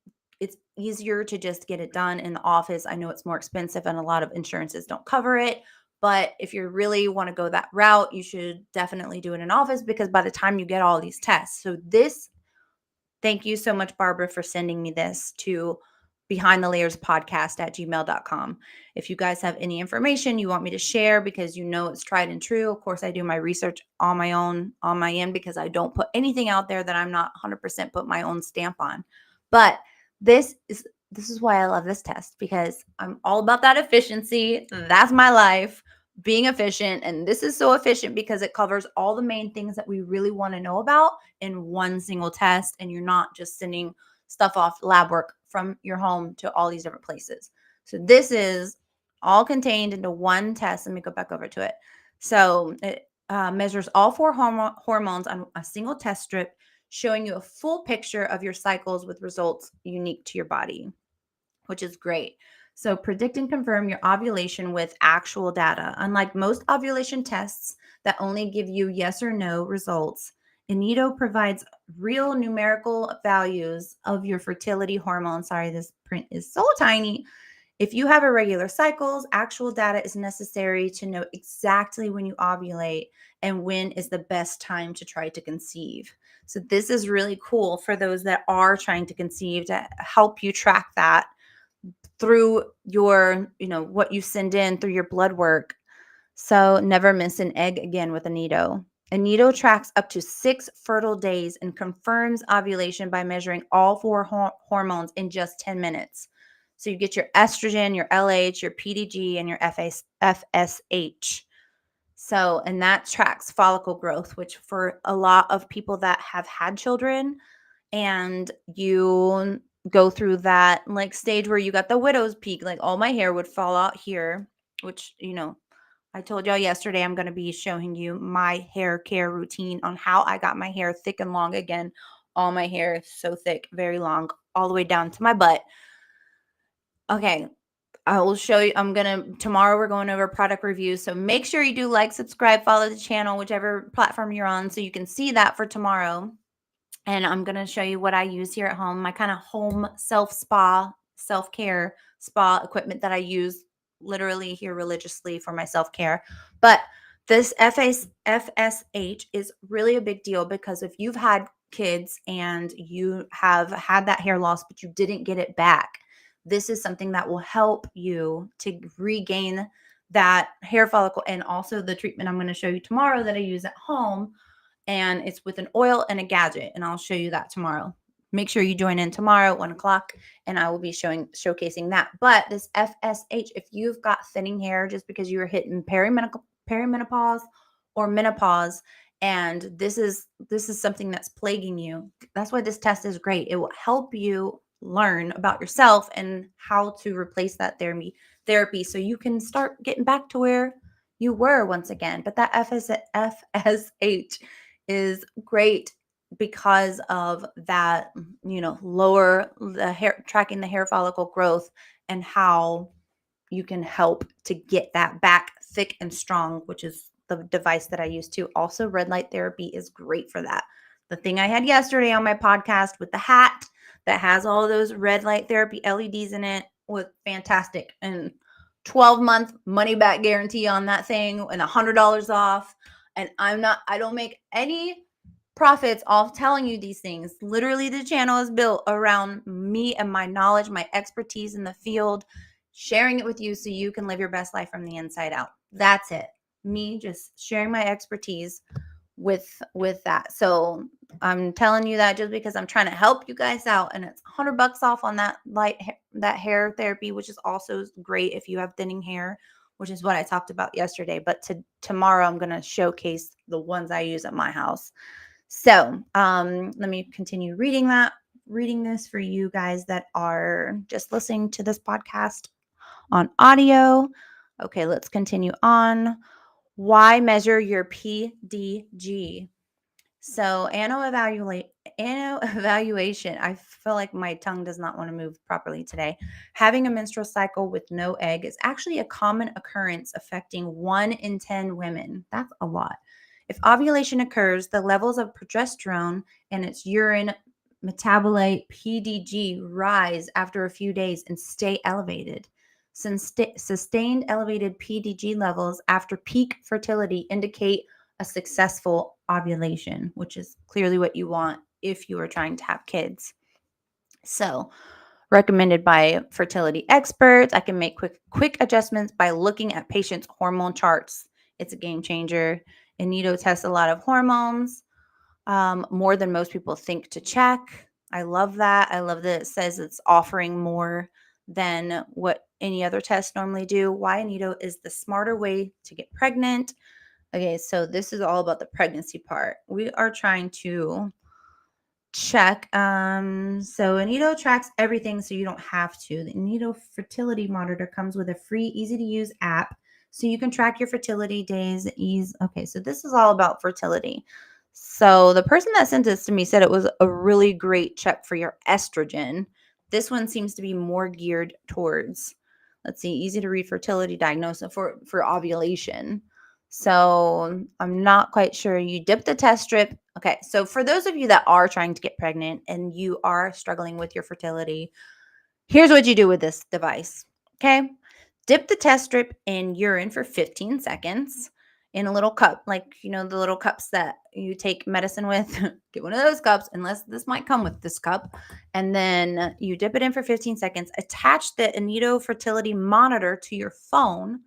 it's easier to just get it done in the office. I know it's more expensive and a lot of insurances don't cover it. But if you really want to go that route, you should definitely do it in office, because by the time you get all these tests. So thank you so much, Barbara, for sending me this to behindthelayerspodcast@gmail.com. If you guys have any information you want me to share, because it's tried and true. Of course, I do my research on my own, on my end, because I don't put anything out there that I'm not 100% put my own stamp on. But this is why I love this test, because I'm all about that efficiency. That's my life, being efficient. And this is so efficient because it covers all the main things that we really want to know about in one single test. And you're not just sending stuff off lab work from your home to all these different places. So this is all contained into one test. Let me go back over to it. So it measures all 4 hormones on a single test strip, showing you a full picture of your cycles with results unique to your body, which is great. So predict and confirm your ovulation with actual data. Unlike most ovulation tests that only give you yes or no results, Nido provides real numerical values of your fertility hormone. Sorry, this print is so tiny. If you have irregular cycles, actual data is necessary to know exactly when you ovulate and when is the best time to try to conceive. So this is really cool for those that are trying to conceive, to help you track that through your, what you send in through your blood work. So never miss an egg again with Nido. Nido tracks up to 6 fertile days and confirms ovulation by measuring all 4 hormones in just 10 minutes. So you get your estrogen, your LH, your PDG, and your FSH. So, and that tracks follicle growth, which for a lot of people that have had children and you go through that like stage where you got the widow's peak, like all my hair would fall out here, which, I told y'all yesterday I'm going to be showing you my hair care routine on how I got my hair thick and long again. All my hair is so thick, very long, all the way down to my butt. Okay, I will show you. Tomorrow we're going over product reviews. So make sure you do like, subscribe, follow the channel, whichever platform you're on, so you can see that for tomorrow. And I'm going to show you what I use here at home, my kind of home self-care spa equipment that I use literally here religiously for my self-care. But this FSH is really a big deal, because if you've had kids and you have had that hair loss, but you didn't get it back, this is something that will help you to regain that hair follicle. And also the treatment I'm going to show you tomorrow that I use at home, and it's with an oil and a gadget, and I'll show you that tomorrow. Make sure you join in tomorrow at 1 o'clock, and I will be showcasing that. But this FSH, if you've got thinning hair just because you were hitting perimenopause or menopause, and this is something that's plaguing you, that's why this test is great. It will help you learn about yourself and how to replace that therapy so you can start getting back to where you were once again. But that FSH is great because of that, lower the hair, tracking the hair follicle growth, and how you can help to get that back thick and strong, which is the device that I use too. Also, red light therapy is great for that. The thing I had yesterday on my podcast with the hat that has all those red light therapy LEDs in it was fantastic. And 12-month money back guarantee on that thing, and $100 off. And I don't make any profits off telling you these things. Literally, the channel is built around me and my knowledge, my expertise in the field, sharing it with you so you can live your best life from the inside out. That's it. Me just sharing my expertise with that. So I'm telling you that just because I'm trying to help you guys out, and it's $100 off on that that hair therapy, which is also great if you have thinning hair, which is what I talked about yesterday. But tomorrow I'm going to showcase the ones I use at my house. So let me continue reading this for you guys that are just listening to this podcast on audio. Okay, let's continue on. Why measure your PDG? So annual evaluation. I feel like my tongue does not want to move properly today. Having a menstrual cycle with no egg is actually a common occurrence affecting 1 in 10 women. That's a lot. If ovulation occurs, the levels of progesterone and its urine metabolite PDG rise after a few days and stay elevated. Sustained elevated PDG levels after peak fertility indicate a successful ovulation, which is clearly what you want if you are trying to have kids. So, recommended by fertility experts. I can make quick adjustments by looking at patients' hormone charts. It's a game changer. Anito tests a lot of hormones, more than most people think to check. I love that. I love that it says it's offering more than what any other tests normally do. Why Anito is the smarter way to get pregnant. Okay, so this is all about the pregnancy part. We are trying to check. So Anito tracks everything so you don't have to. The Anito fertility monitor comes with a free, easy to use app so you can track your fertility days. Okay, so this is all about fertility. So the person that sent this to me said it was a really great check for your estrogen. This one seems to be more geared towards, let's see, easy to read fertility diagnosis for ovulation. So I'm not quite sure. You dip the test strip. Okay, so for those of you that are trying to get pregnant and you are struggling with your fertility, here's what you do with this device. Okay, dip the test strip in urine for 15 seconds in a little cup, like, you know, the little cups that you take medicine with. Get one of those cups, unless this might come with this cup. And then you dip it in for 15 seconds. Attach the Anito fertility monitor to your phone.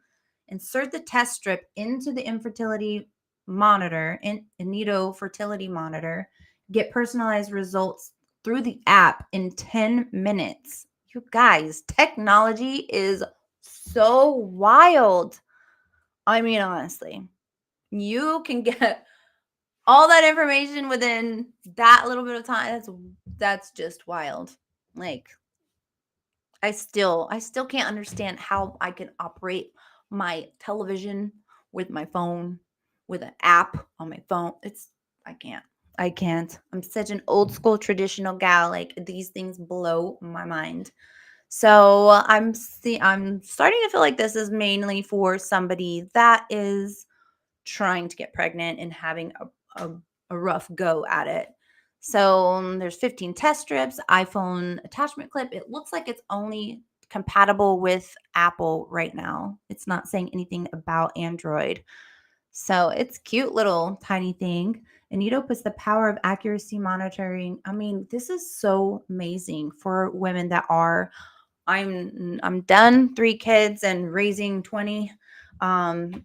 Insert the test strip into the infertility monitor, Anito fertility monitor. Get personalized results through the app in 10 minutes. You guys, technology is so wild. I mean, honestly, you can get all that information within that little bit of time. That's just wild. Like, I still can't understand how I can operate my television with my phone, with an app on my phone. I can't. I'm such an old school traditional gal. Like, these things blow my mind. So I'm starting to feel like this is mainly for somebody that is trying to get pregnant and having a rough go at it. So there's 15 test strips, iPhone attachment clip. It looks like it's only compatible with Apple right now. It's not saying anything about Android. So it's cute little tiny thing. Anito puts the power of accuracy monitoring. I mean, this is so amazing for women that are, I'm done 3 kids and raising 20. I'm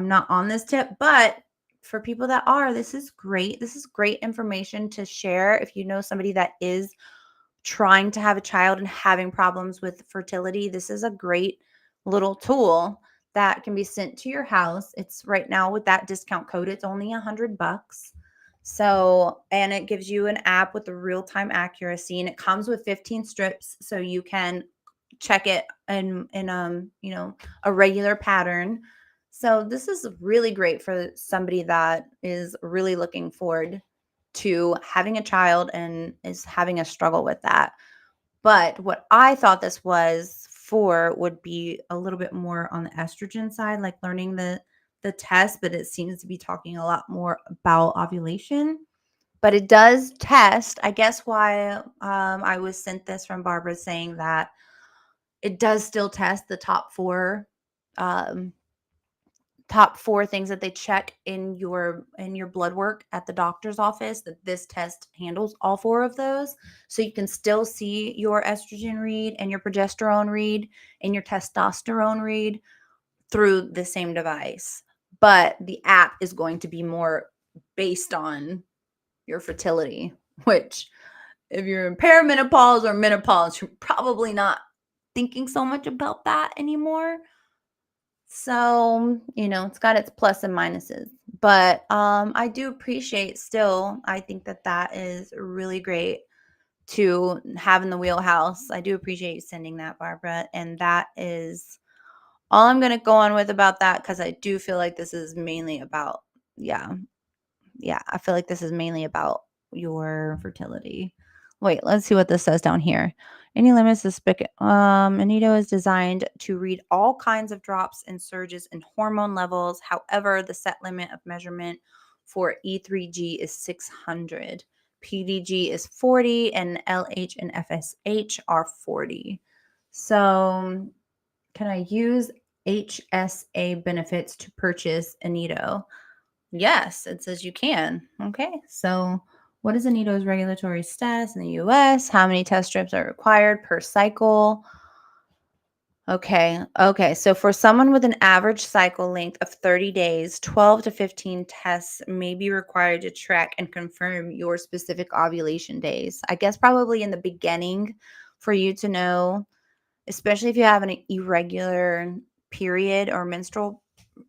not on this tip, but for people that are, this is great. This is great information to share. If you know somebody that is trying to have a child and having problems with fertility, this is a great little tool that can be sent to your house. It's right now with that discount code, it's only $100. So, and it gives you an app with the real-time accuracy, and it comes with 15 strips so you can check it in a regular pattern. So this is really great for somebody that is really looking forward to having a child and is having a struggle with that. But what I thought this was for would be a little bit more on the estrogen side, like learning the test, but it seems to be talking a lot more about ovulation. But it does test. I guess why I was sent this from Barbara saying that it does still test the top four things that they check in your blood work at the doctor's office, that this test handles all 4 of those. So you can still see your estrogen read and your progesterone read and your testosterone read through the same device. but the app is going to be more based on your fertility, which if you're in perimenopause or menopause, you're probably not thinking so much about that anymore. So, it's got its plus and minuses, but I do appreciate still, I think that is really great to have in the wheelhouse. I do appreciate you sending that, Barbara. And that is all I'm going to go on with about that, because I do feel like this is mainly about, I feel like this is mainly about your fertility. Wait, let's see what this says down here. Any limits to spigot? Anito is designed to read all kinds of drops and surges in hormone levels. However, the set limit of measurement for E3G is 600. PDG is 40, and LH and FSH are 40. So, can I use HSA benefits to purchase Anito? Yes, it says you can. Okay, so what is Anito's regulatory status in the U.S.? How many test strips are required per cycle? Okay, so for someone with an average cycle length of 30 days, 12 to 15 tests may be required to track and confirm your specific ovulation days. I guess probably in the beginning for you to know, especially if you have an irregular period or menstrual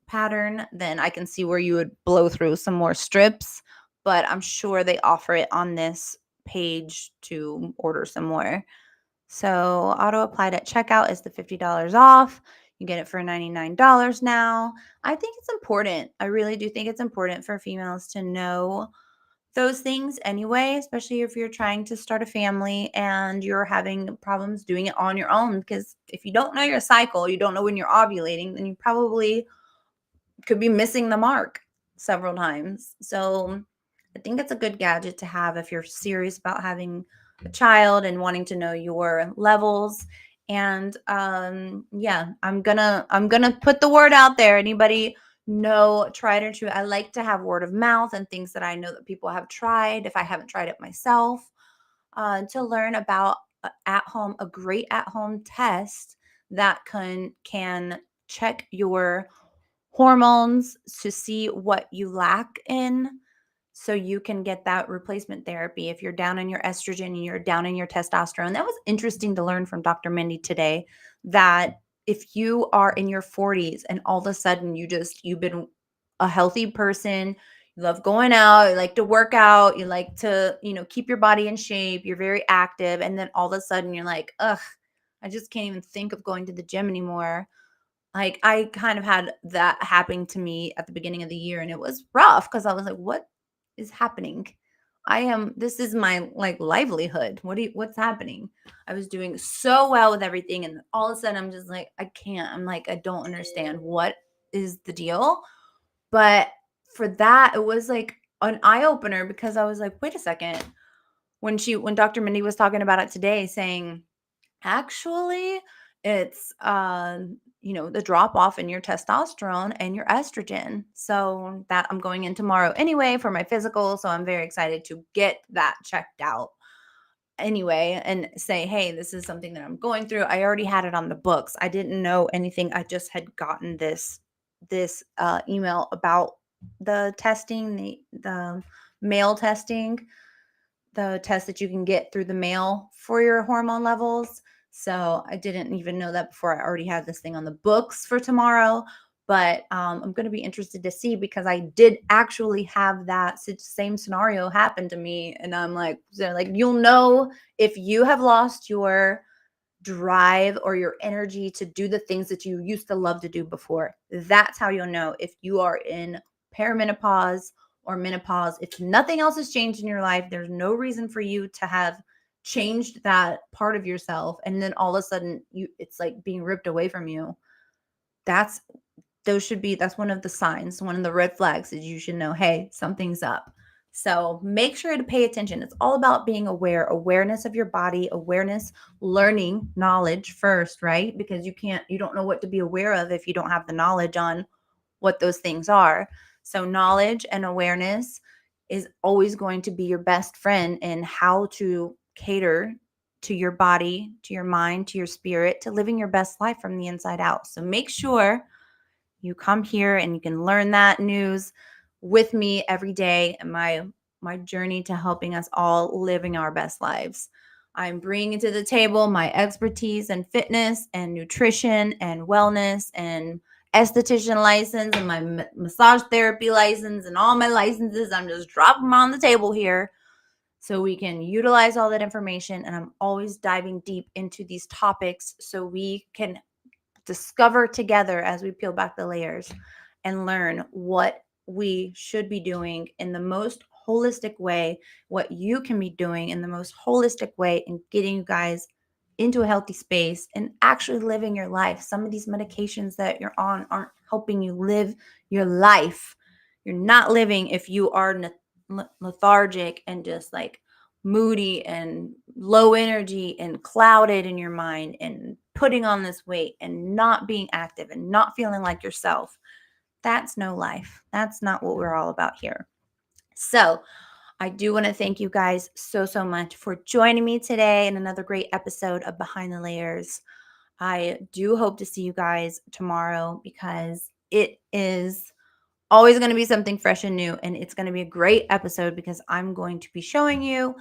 pattern, then I can see where you would blow through some more strips, but I'm sure they offer it on this page to order some more. So auto applied at checkout is the $50 off. You get it for $99 now. I think it's important. I really do think it's important for females to know those things anyway, especially if you're trying to start a family and you're having problems doing it on your own. Because if you don't know your cycle, you don't know when you're ovulating, then you probably could be missing the mark several times. So I think it's a good gadget to have if you're serious about having a child and wanting to know your levels. And I'm gonna put the word out there. Anybody know tried or true? I like to have word of mouth and things that I know that people have tried if I haven't tried it myself, to learn about a great at-home test that can check your hormones to see what you lack in, so you can get that replacement therapy if you're down in your estrogen and you're down in your testosterone. That was interesting to learn from Dr. Mindy today, that if you are in your 40s and all of a sudden you've been a healthy person, you love going out, you like to work out, you like to, keep your body in shape, you're very active, and then all of a sudden you're like, ugh, I just can't even think of going to the gym anymore. Like, I kind of had that happening to me at the beginning of the year, and it was rough because I was like, what is happening? This is my livelihood. What's happening? I was doing so well with everything, and all of a sudden I'm just like, I can't. I'm like, I don't understand. What is the deal? But for that, it was like an eye opener, because I was like, wait a second. When Dr. Mindy was talking about it today, saying, actually, it's the drop off in your testosterone and your estrogen. So that I'm going in tomorrow anyway for my physical, so I'm very excited to get that checked out anyway and say, hey, this is something that I'm going through. I already had it on the books. I didn't know anything. I just had gotten this email about the testing, the mail testing, the test that you can get through the mail for your hormone levels. So I didn't even know that before. I already had this thing on the books for tomorrow, but I'm going to be interested to see, because I did actually have that same scenario happen to me. And I'm like, you'll know if you have lost your drive or your energy to do the things that you used to love to do before. That's how you'll know if you are in perimenopause or menopause. If nothing else has changed in your life, there's no reason for you to have changed that part of yourself, and then all of a sudden it's like being ripped away from you. That's one of the signs, one of the red flags, is you should know, hey, something's up. So make sure to pay attention. It's all about being awareness of your body, learning knowledge first, right? Because you don't know what to be aware of if you don't have the knowledge on what those things are. So knowledge and awareness is always going to be your best friend in how to cater to your body, to your mind, to your spirit, to living your best life from the inside out. So make sure You come here and you can learn that news with me every day and my journey to helping us all living our best lives. I'm bringing to the table my expertise in fitness and nutrition and wellness and esthetician license and my massage therapy license and all my licenses. I'm just dropping them on the table here so we can utilize all that information. And I'm always diving deep into these topics so we can discover together as we peel back the layers and learn what we should be doing in the most holistic way, what you can be doing in the most holistic way, and getting you guys into a healthy space and actually living your life. Some of these medications that you're on aren't helping you live your life. You're not living if you are lethargic and just like moody and low energy and clouded in your mind and putting on this weight and not being active and not feeling like yourself. That's no life. That's not what we're all about here. So I do want to thank you guys so much for joining me today in another great episode of Behind the Layers. I do hope to see you guys tomorrow because it is always going to be something fresh and new, and it's going to be a great episode because I'm going to be showing you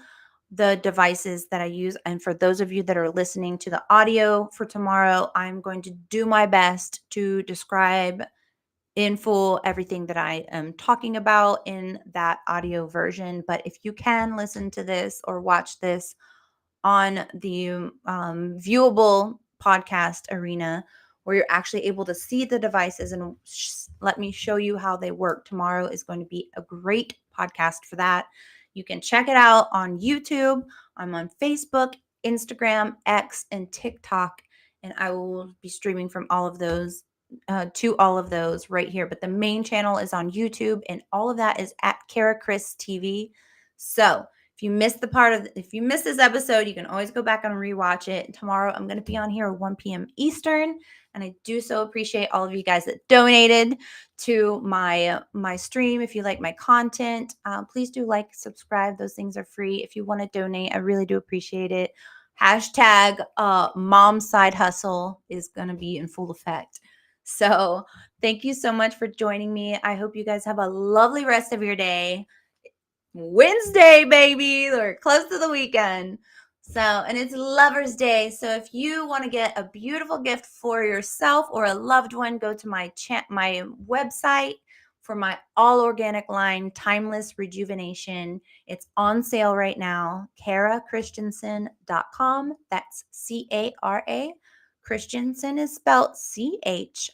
the devices that I use. And for those of you that are listening to the audio for tomorrow, I'm going to do my best to describe in full everything that I am talking about in that audio version. But if you can listen to this or watch this on the viewable podcast arena where you're actually able to see the devices and let me show you how they work, tomorrow is going to be a great podcast for that. You can check it out on YouTube. I'm on Facebook, Instagram, X, and TikTok, and I will be streaming from all of those to all of those right here. But the main channel is on YouTube, and all of that is at Kara Chris TV. So if you missed if you missed this episode, you can always go back and rewatch it. Tomorrow, I'm going to be on here at 1 p.m. Eastern, and I do so appreciate all of you guys that donated to my stream. If you like my content, please do like, subscribe. Those things are free. If you want to donate, I really do appreciate it. Hashtag mom side hustle is going to be in full effect. So thank you so much for joining me. I hope you guys have a lovely rest of your day. Wednesday, baby. We're close to the weekend. So, and it's Lover's Day. So if you want to get a beautiful gift for yourself or a loved one, go to my website for my all organic line, Timeless Rejuvenation. It's on sale right now, CaraChristiansen.com. That's CARA. Christiansen is spelled CHRIST,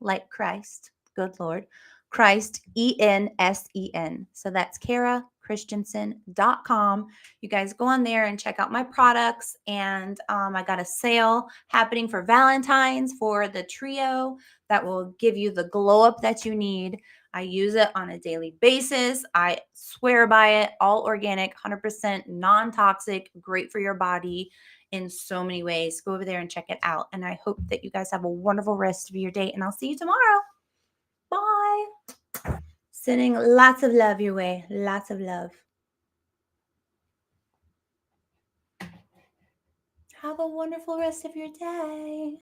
like Christ. Good Lord. Christ, ENSEN. So that's CaraChristiansen.com. You guys go on there and check out my products. And I got a sale happening for Valentine's for the trio that will give you the glow up that you need. I use it on a daily basis. I swear by it. All organic, 100% non-toxic, great for your body in so many ways. Go over there and check it out. And I hope that you guys have a wonderful rest of your day. And I'll see you tomorrow. Bye. Sending lots of love your way. Lots of love. Have a wonderful rest of your day.